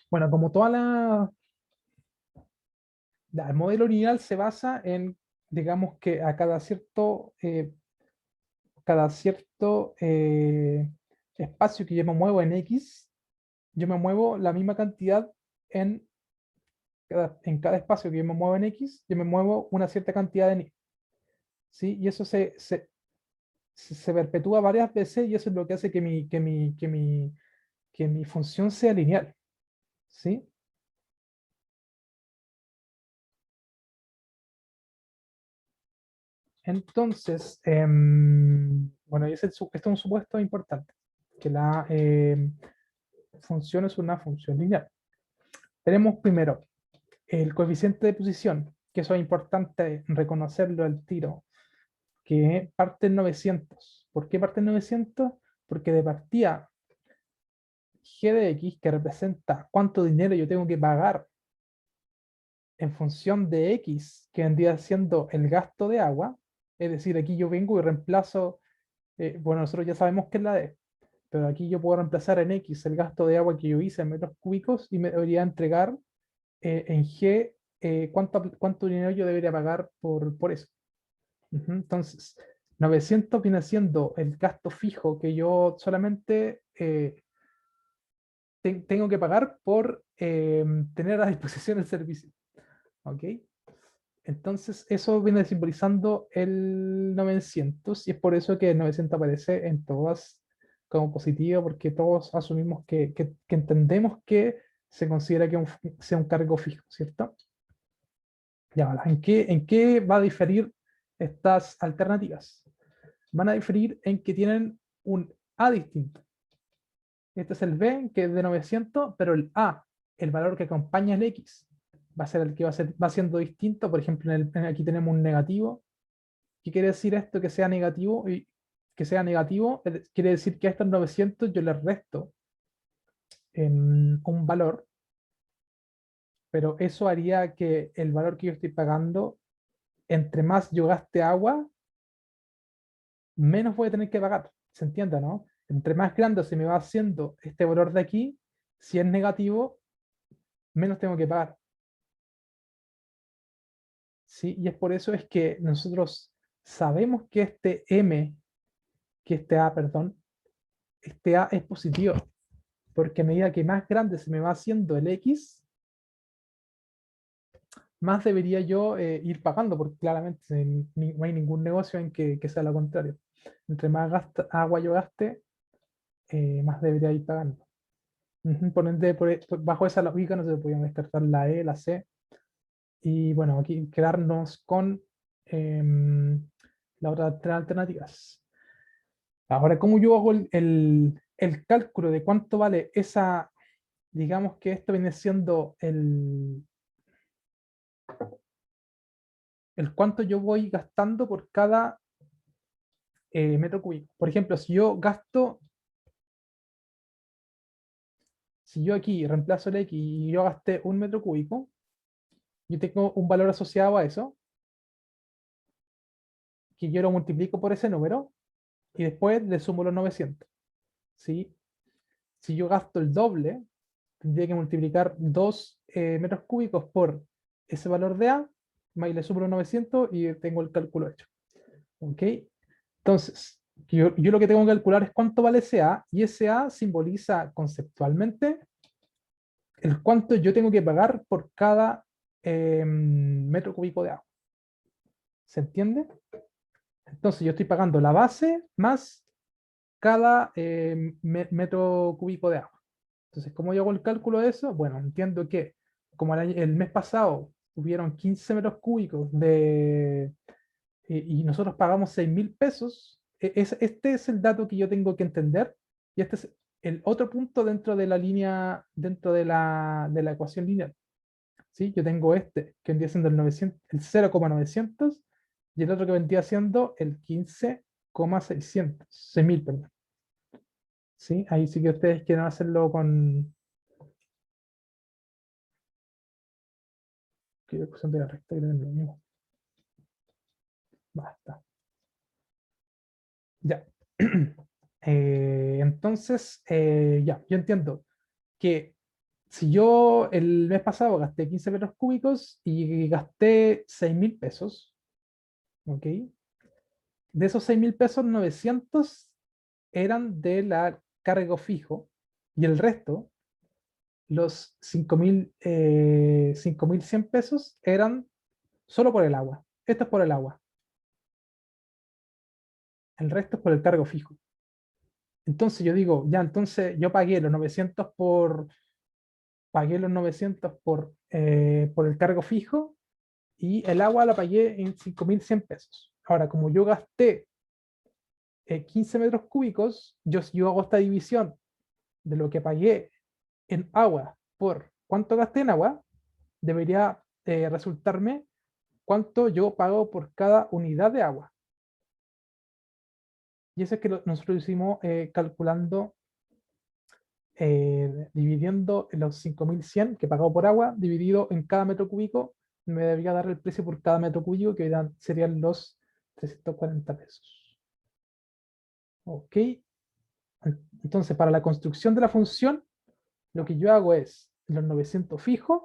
Bueno, como el modelo lineal se basa en, digamos que a cada cierto espacio que yo me muevo en X, yo me muevo la misma cantidad en cada espacio que yo me muevo en X, yo me muevo una cierta cantidad en Y. ¿Sí? Y eso se perpetúa varias veces y eso es lo que hace que mi función sea lineal. ¿Sí? Entonces, bueno, esto es un supuesto importante, que la función es una función lineal. Tenemos primero el coeficiente de posición, que eso es importante reconocerlo al tiro, que parte en 900. ¿Por qué parte en 900? Porque de partida g de x, que representa cuánto dinero yo tengo que pagar en función de x, que vendría siendo el gasto de agua, es decir, aquí yo vengo y reemplazo, bueno, nosotros ya sabemos que es la D, pero aquí yo puedo reemplazar en X el gasto de agua que yo hice en metros cúbicos y me debería entregar en G cuánto dinero yo debería pagar por eso. Entonces, 900 viene siendo el gasto fijo que yo solamente tengo que pagar por tener a disposición el servicio. ¿Ok? Entonces, eso viene simbolizando el 900 y es por eso que el 900 aparece en todas como positivo, porque todos asumimos que entendemos que se considera que sea un cargo fijo, ¿cierto? Ya, ¿en qué va a diferir estas alternativas? Van a diferir en que tienen un A distinto. Este es el B, que es de 900, pero el A, el valor que acompaña el X, va a ser el que va siendo distinto. Por ejemplo, aquí tenemos un negativo. ¿Qué quiere decir esto que sea negativo? Y que sea negativo quiere decir que a estos 900 yo les resto un valor, pero eso haría que el valor que yo estoy pagando, entre más yo gaste agua, menos voy a tener que pagar. ¿Se entiende, no? Entre más grande se me va haciendo este valor de aquí, si es negativo, menos tengo que pagar. ¿Sí? Y es por eso es que nosotros sabemos que este A, perdón, este A es positivo, porque a medida que más grande se me va haciendo el X, más debería yo ir pagando, porque claramente no hay ningún negocio en que sea lo contrario. Entre más agua yo gaste, más debería ir pagando. Ujú. Por ende, bajo esa lógica no se podían descartar la E, la C, y bueno, aquí quedarnos con las otras tres alternativas. Ahora, ¿cómo yo hago el cálculo de cuánto vale esa, digamos que esto viene siendo el cuánto yo voy gastando por cada metro cúbico? Por ejemplo, si yo aquí reemplazo el X y yo gasté un metro cúbico, yo tengo un valor asociado a eso, que yo lo multiplico por ese número y después le sumo los 900. ¿Sí? Si yo gasto el doble, tendría que multiplicar 2 metros cúbicos por ese valor de A, más y le sumo los 900 y tengo el cálculo hecho. ¿Ok? Entonces, yo lo que tengo que calcular es cuánto vale ese A, y ese A simboliza conceptualmente el cuánto yo tengo que pagar por cada metro cúbico de agua. ¿Se entiende? Entonces yo estoy pagando la base más cada metro cúbico de agua. Entonces, ¿cómo yo hago el cálculo de eso? Bueno, entiendo que como el mes pasado hubieron 15 metros cúbicos y nosotros pagamos 6.000 pesos, este es el dato que yo tengo que entender, y este es el otro punto dentro de la línea, dentro de la ecuación lineal. ¿Sí? Yo tengo este, que vendría siendo el 0,900, y el otro que vendría siendo el 15,600, 6.000, perdón. ¿Sí? Ahí sí que ustedes quieren hacerlo con que ecuación de la recta, que es lo mismo. Basta. Ya. Entonces, ya, yo entiendo que si yo el mes pasado gasté 15 metros cúbicos y gasté 6.000 pesos, ¿ok? De esos 6.000 pesos, 900 eran de la cargo fijo, y el resto, los 5.100 pesos, eran solo por el agua. Esto es por el agua. El resto es por el cargo fijo. Entonces yo digo, ya, entonces yo pagué los 900 por el cargo fijo, y el agua la pagué en 5.100 pesos. Ahora, como yo gasté 15 metros cúbicos, yo hago esta división de lo que pagué en agua por cuánto gasté en agua, debería resultarme cuánto yo pago por cada unidad de agua. Y eso es que nosotros hicimos calculando, dividiendo los 5.100 que pagado por agua, dividido en cada metro cúbico, me debería dar el precio por cada metro cúbico, que serían los 340 pesos. ¿Ok? Entonces, para la construcción de la función, lo que yo hago es los 900 fijos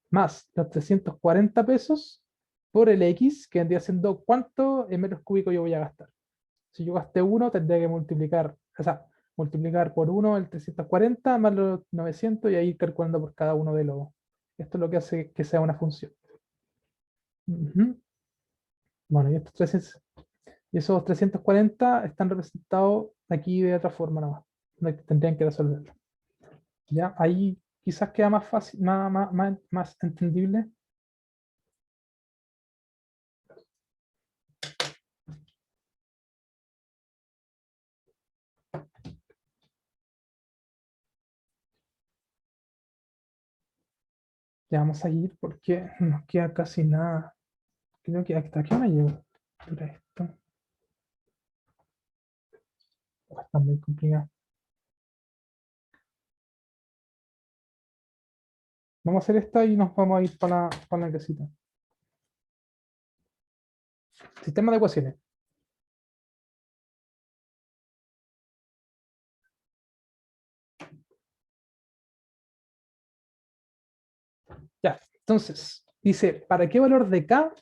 más los 340 pesos por el X, que vendría siendo cuánto en metros cúbicos yo voy a gastar. Si yo gasté uno, tendría que multiplicar, o sea, multiplicar por uno el 340 más los 900, y ahí ir calculando por cada uno de los. Esto es lo que hace que sea una función. Ujú. Bueno, y esos 340 están representados aquí de otra forma nomás. No tendrían que resolverlo. ¿Ya? Ahí quizás queda más fácil, más entendible. Ya vamos a ir porque nos queda casi nada. Creo que hasta aquí me llevo. Dura esto. Está muy complicado. Vamos a hacer esta y nos vamos a ir para la casita. Sistema de ecuaciones. Ya, entonces, dice, ¿para qué valor de K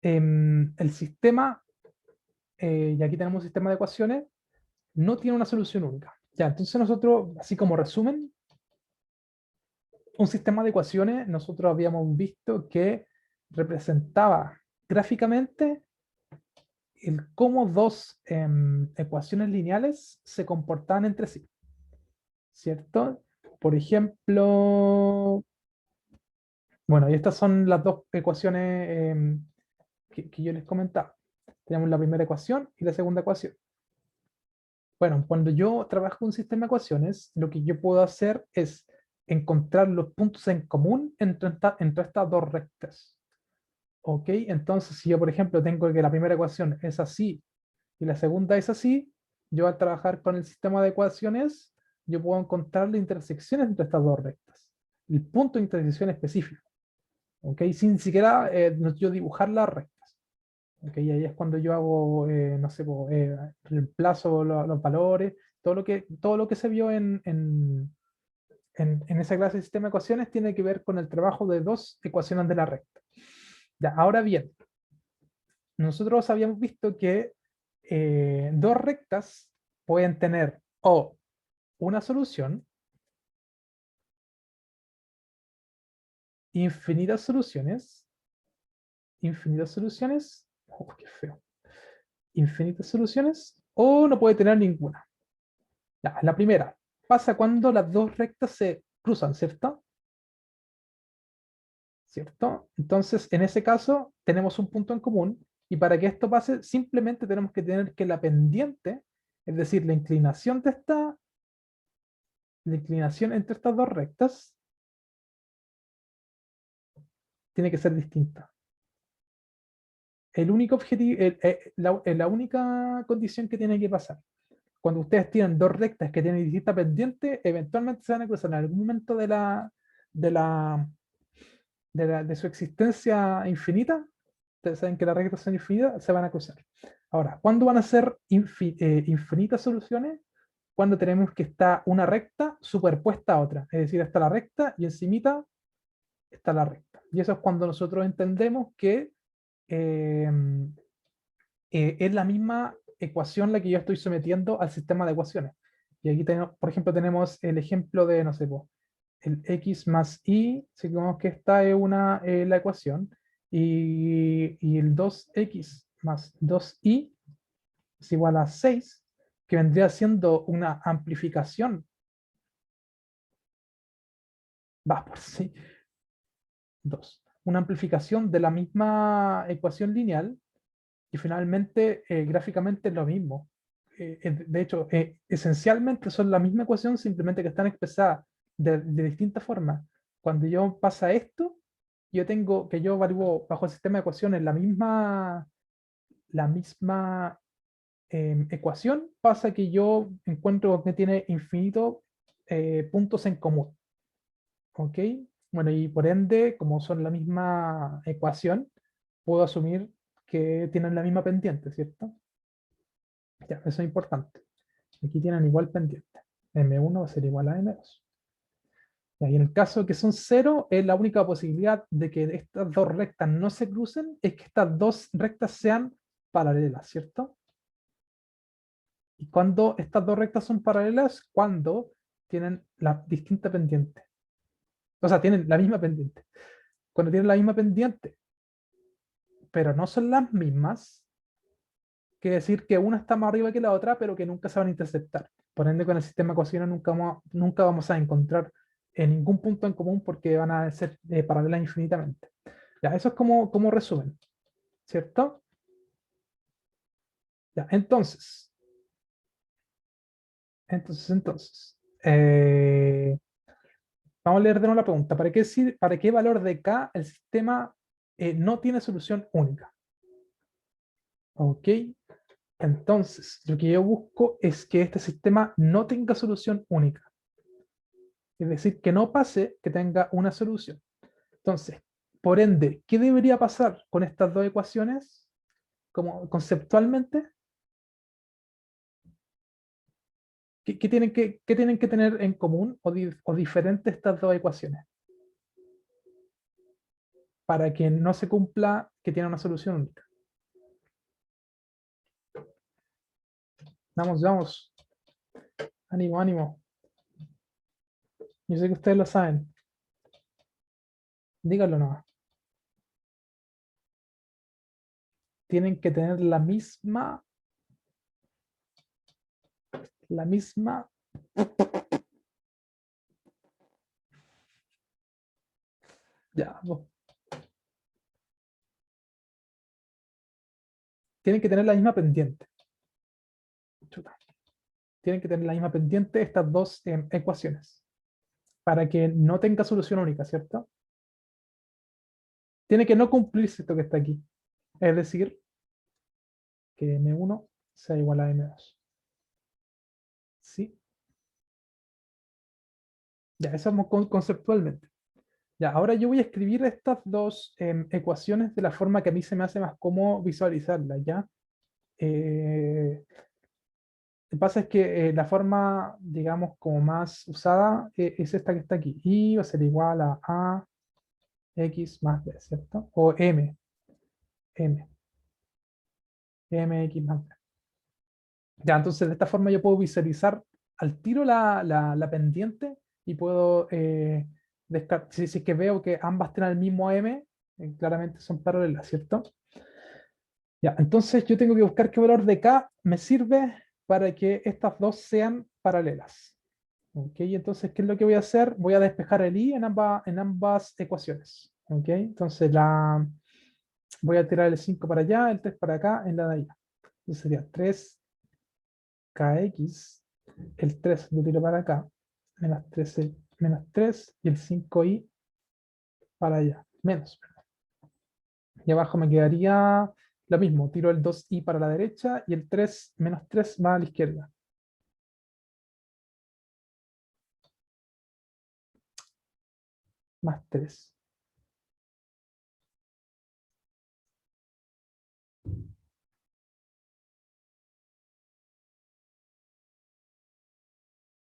el sistema, y aquí tenemos un sistema de ecuaciones, no tiene una solución única? Ya, entonces nosotros, así como resumen, un sistema de ecuaciones, nosotros habíamos visto que representaba gráficamente el cómo dos ecuaciones lineales se comportaban entre sí, ¿cierto? Por ejemplo, bueno, y estas son las dos ecuaciones que yo les comentaba. Tenemos la primera ecuación y la segunda ecuación. Bueno, cuando yo trabajo un sistema de ecuaciones, lo que yo puedo hacer es encontrar los puntos en común entre estas dos rectas. ¿Ok? Entonces, si yo, por ejemplo, tengo que la primera ecuación es así y la segunda es así, yo al trabajar con el sistema de ecuaciones, yo puedo encontrar las intersecciones entre estas dos rectas. El punto de intersección específico. ¿Ok? Sin siquiera yo dibujar las rectas. ¿Ok? Y ahí es cuando yo hago, no sé, reemplazo los valores, todo lo que se vio en esa clase de sistema de ecuaciones tiene que ver con el trabajo de dos ecuaciones de la recta. Ya, ahora bien, nosotros habíamos visto que dos rectas pueden tener o una solución, infinitas soluciones, oh, qué feo, infinitas soluciones, o no puede tener ninguna. Ya, la primera pasa cuando las dos rectas se cruzan, ¿cierto? ¿Cierto? Entonces, en ese caso, tenemos un punto en común y para que esto pase, simplemente tenemos que tener que la pendiente, es decir, la inclinación entre estas dos rectas, tiene que ser distinta. El único objetivo, la única condición que tiene que pasar, cuando ustedes tienen dos rectas que tienen distinta pendiente, eventualmente se van a cruzar en algún momento de la, de su existencia infinita. Ustedes saben que las rectas son infinitas, se van a cruzar. Ahora, ¿cuándo van a ser infinitas soluciones? Cuando tenemos que está una recta superpuesta a otra. Es decir, está la recta y encimita está la recta. Y eso es cuando nosotros entendemos que eh, es la misma ecuación la que yo estoy sometiendo al sistema de ecuaciones. Y aquí tenemos, por ejemplo, tenemos el ejemplo de, no sé, el x más y, supongamos que esta es la ecuación, y el 2x más 2y es igual a 6, que vendría siendo una amplificación, va por sí, 2, una amplificación de la misma ecuación lineal, y finalmente gráficamente es lo mismo. De hecho, esencialmente son la misma ecuación, simplemente que están expresadas de distintas formas. Cuando yo pasa esto, yo tengo que yo evalúo bajo el sistema de ecuaciones la misma ecuación, pasa que yo encuentro que tiene infinitos puntos en común. ¿Ok? Bueno, y por ende, como son la misma ecuación, puedo asumir que tienen la misma pendiente, ¿cierto? Ya, eso es importante. Aquí tienen igual pendiente. M1 va a ser igual a M2. Y en el caso que son cero, es la única posibilidad de que estas dos rectas no se crucen, es que estas dos rectas sean paralelas, ¿cierto? Y cuando estas dos rectas son paralelas, cuando tienen la distinta pendiente. O sea, tienen la misma pendiente. Cuando tienen la misma pendiente, pero no son las mismas, quiere decir que una está más arriba que la otra, pero que nunca se van a interceptar. Por ende, con el sistema de ecuaciones nunca vamos a encontrar ningún punto en común porque van a ser paralelas infinitamente. Ya, eso es como resumen, ¿cierto? Ya, entonces, vamos a leer de nuevo la pregunta. ¿Para qué valor de K el sistema no tiene solución única? Ok, entonces lo que yo busco es que este sistema no tenga solución única. Es decir, que no pase que tenga una solución. Entonces, por ende, ¿qué debería pasar con estas dos ecuaciones? Como conceptualmente, qué tienen que tener en común o diferente estas dos ecuaciones? Para que no se cumpla que tiene una solución única. Vamos, vamos. Ánimo, ánimo. Yo sé que ustedes lo saben. Díganlo nomás. Tienen que tener la misma, ya, tienen que tener la misma pendiente. Chuta. Tienen que tener la misma pendiente estas dos ecuaciones para que no tenga solución única, ¿cierto? Tiene que no cumplirse esto que está aquí. Es decir, que M1 sea igual a M2. ¿Sí? Ya, eso es conceptualmente. Ya, ahora yo voy a escribir estas dos ecuaciones de la forma que a mí se me hace más cómodo visualizarlas, ¿ya? Lo que pasa es que la forma, digamos, como más usada es esta que está aquí. Y va a ser igual a X más B, ¿cierto? O M, MX más B. Ya, entonces de esta forma yo puedo visualizar al tiro la pendiente y puedo, si es que veo que ambas tienen el mismo M, claramente son paralelas, ¿cierto? Ya, entonces yo tengo que buscar qué valor de K me sirve para que estas dos sean paralelas. ¿Ok? Entonces, ¿qué es lo que voy a hacer? Voy a despejar el I en ambas ecuaciones. ¿Ok? Entonces voy a tirar el 5 para allá, el 3 para acá, en la de allá. Entonces sería 3KX, el 3 lo tiro para acá, menos 13, menos 3 y el 5i para allá, menos. Y abajo me quedaría lo mismo, tiro el 2i para la derecha y el 3 menos 3 va a la izquierda. Más 3.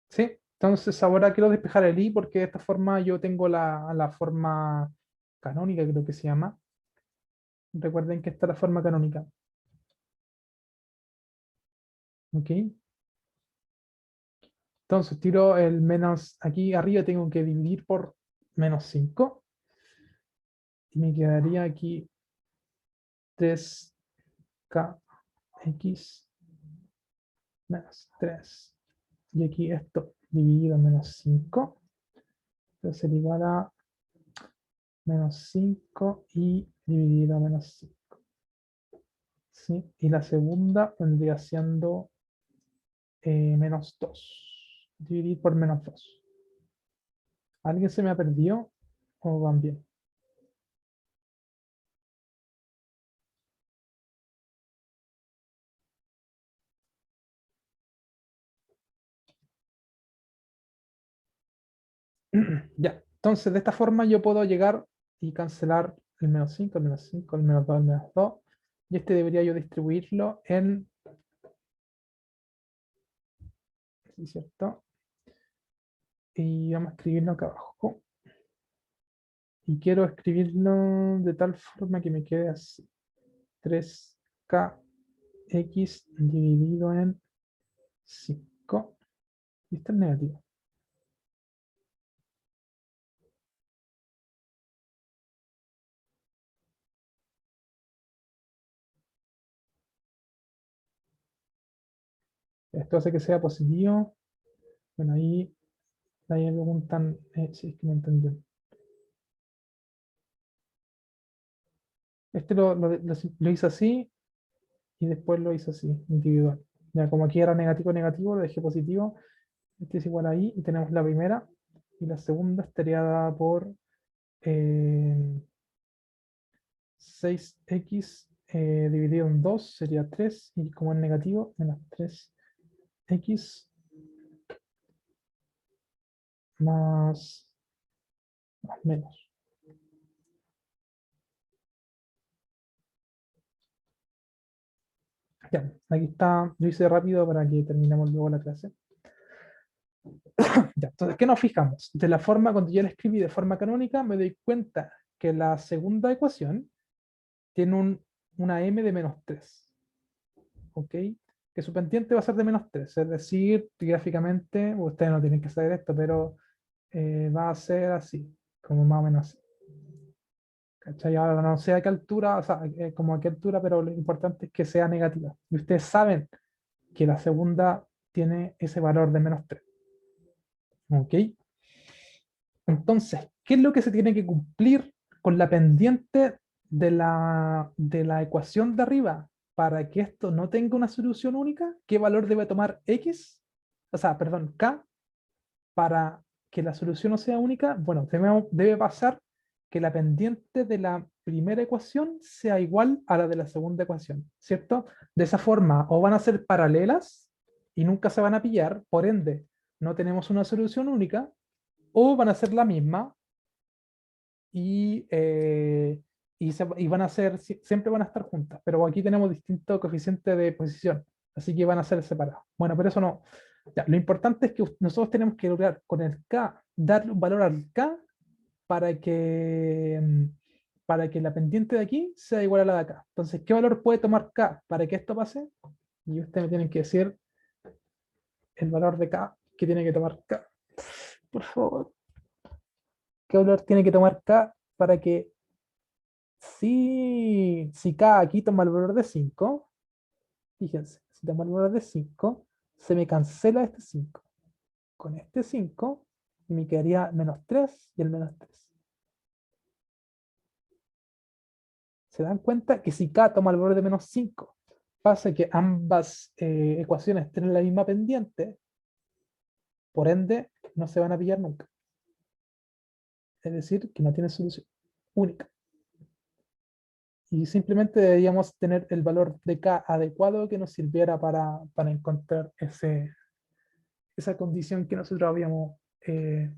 ¿Sí? Entonces ahora quiero despejar el i porque de esta forma yo tengo la forma canónica, creo que se llama. Recuerden que esta es la forma canónica. ¿Ok? Entonces tiro el menos, aquí arriba tengo que dividir por menos 5 y me quedaría aquí 3KX menos 3. Y aquí esto dividido en menos 5. Entonces sería igual a menos 5 y dividido a menos 5. ¿Sí? Y la segunda vendría siendo menos 2. Dividir por menos 2. ¿Alguien se me ha perdido o van bien? Ya, entonces de esta forma yo puedo llegar y cancelar el menos 5, el menos 5, el menos 2, el menos 2. Y este debería yo distribuirlo en, ¿sí, cierto? Y vamos a escribirlo acá abajo. Y quiero escribirlo de tal forma que me quede así. 3KX dividido en 5. Y esto es negativo. Esto hace que sea positivo. Bueno, ahí me preguntan si es que me entendieron. Este lo hice así y después lo hice así, individual. Ya, como aquí era negativo, negativo, lo dejé positivo. Este es igual ahí y tenemos la primera. Y la segunda estaría dada por eh, 6x dividido en 2 sería 3 y como es negativo, menos 3x más menos. Ya, aquí está, lo hice rápido para que terminemos luego la clase. Ya, entonces, ¿qué nos fijamos? De la forma, cuando yo la escribí de forma canónica, me doy cuenta que la segunda ecuación tiene una m de menos 3. ¿Ok? Que su pendiente va a ser de menos 3. Es decir, gráficamente, ustedes no tienen que saber esto, pero va a ser así, como más o menos así. ¿cachai? Ahora no sé a qué altura, o sea, como a qué altura, pero lo importante es que sea negativa. Y ustedes saben que la segunda tiene ese valor de -3. ¿Ok? Entonces, ¿qué es lo que se tiene que cumplir con la pendiente de la ecuación de arriba para que esto no tenga una solución única? ¿Qué valor debe tomar X? O sea, perdón, K, para que la solución no sea única. Bueno, debe pasar que la pendiente de la primera ecuación sea igual a la de la segunda ecuación, ¿cierto? De esa forma, o van a ser paralelas y nunca se van a pillar, por ende, no tenemos una solución única, o van a ser la misma y, y van a ser, siempre van a estar juntas, pero aquí tenemos distintos coeficientes de posición, así que van a ser separados. Bueno, pero eso no. Ya, lo importante es que nosotros tenemos que lograr con el K, darle un valor al K para que la pendiente de aquí sea igual a la de acá. Entonces, ¿qué valor puede tomar K para que esto pase? Y ustedes me tienen que decir el valor de K que tiene que tomar K. Por favor. ¿Qué valor tiene que tomar K para que si K aquí toma el valor de 5, fíjense, si toma el valor de 5, se me cancela este 5. Con este 5 me quedaría -3 y el -3. ¿Se dan cuenta que si K toma el valor de -5, pasa que ambas ecuaciones tienen la misma pendiente, por ende no se van a pillar nunca? Es decir, que no tiene solución única. Y simplemente deberíamos tener el valor de K adecuado que nos sirviera para encontrar esa condición que nosotros habíamos en-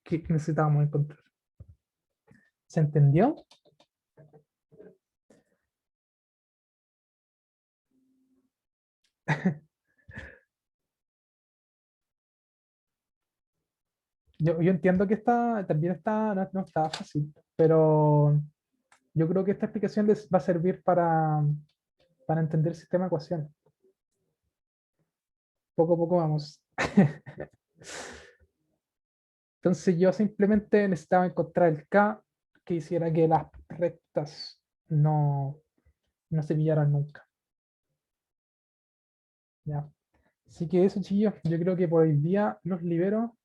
que necesitábamos encontrar. ¿Se entendió? Yo entiendo que también no está fácil, pero yo creo que esta explicación les va a servir para entender el sistema de ecuaciones. Poco a poco vamos. Entonces yo simplemente necesitaba encontrar el K que hiciera que las rectas no se pillaran nunca. ¿Ya? Así que eso, chillos, yo creo que por hoy día los libero.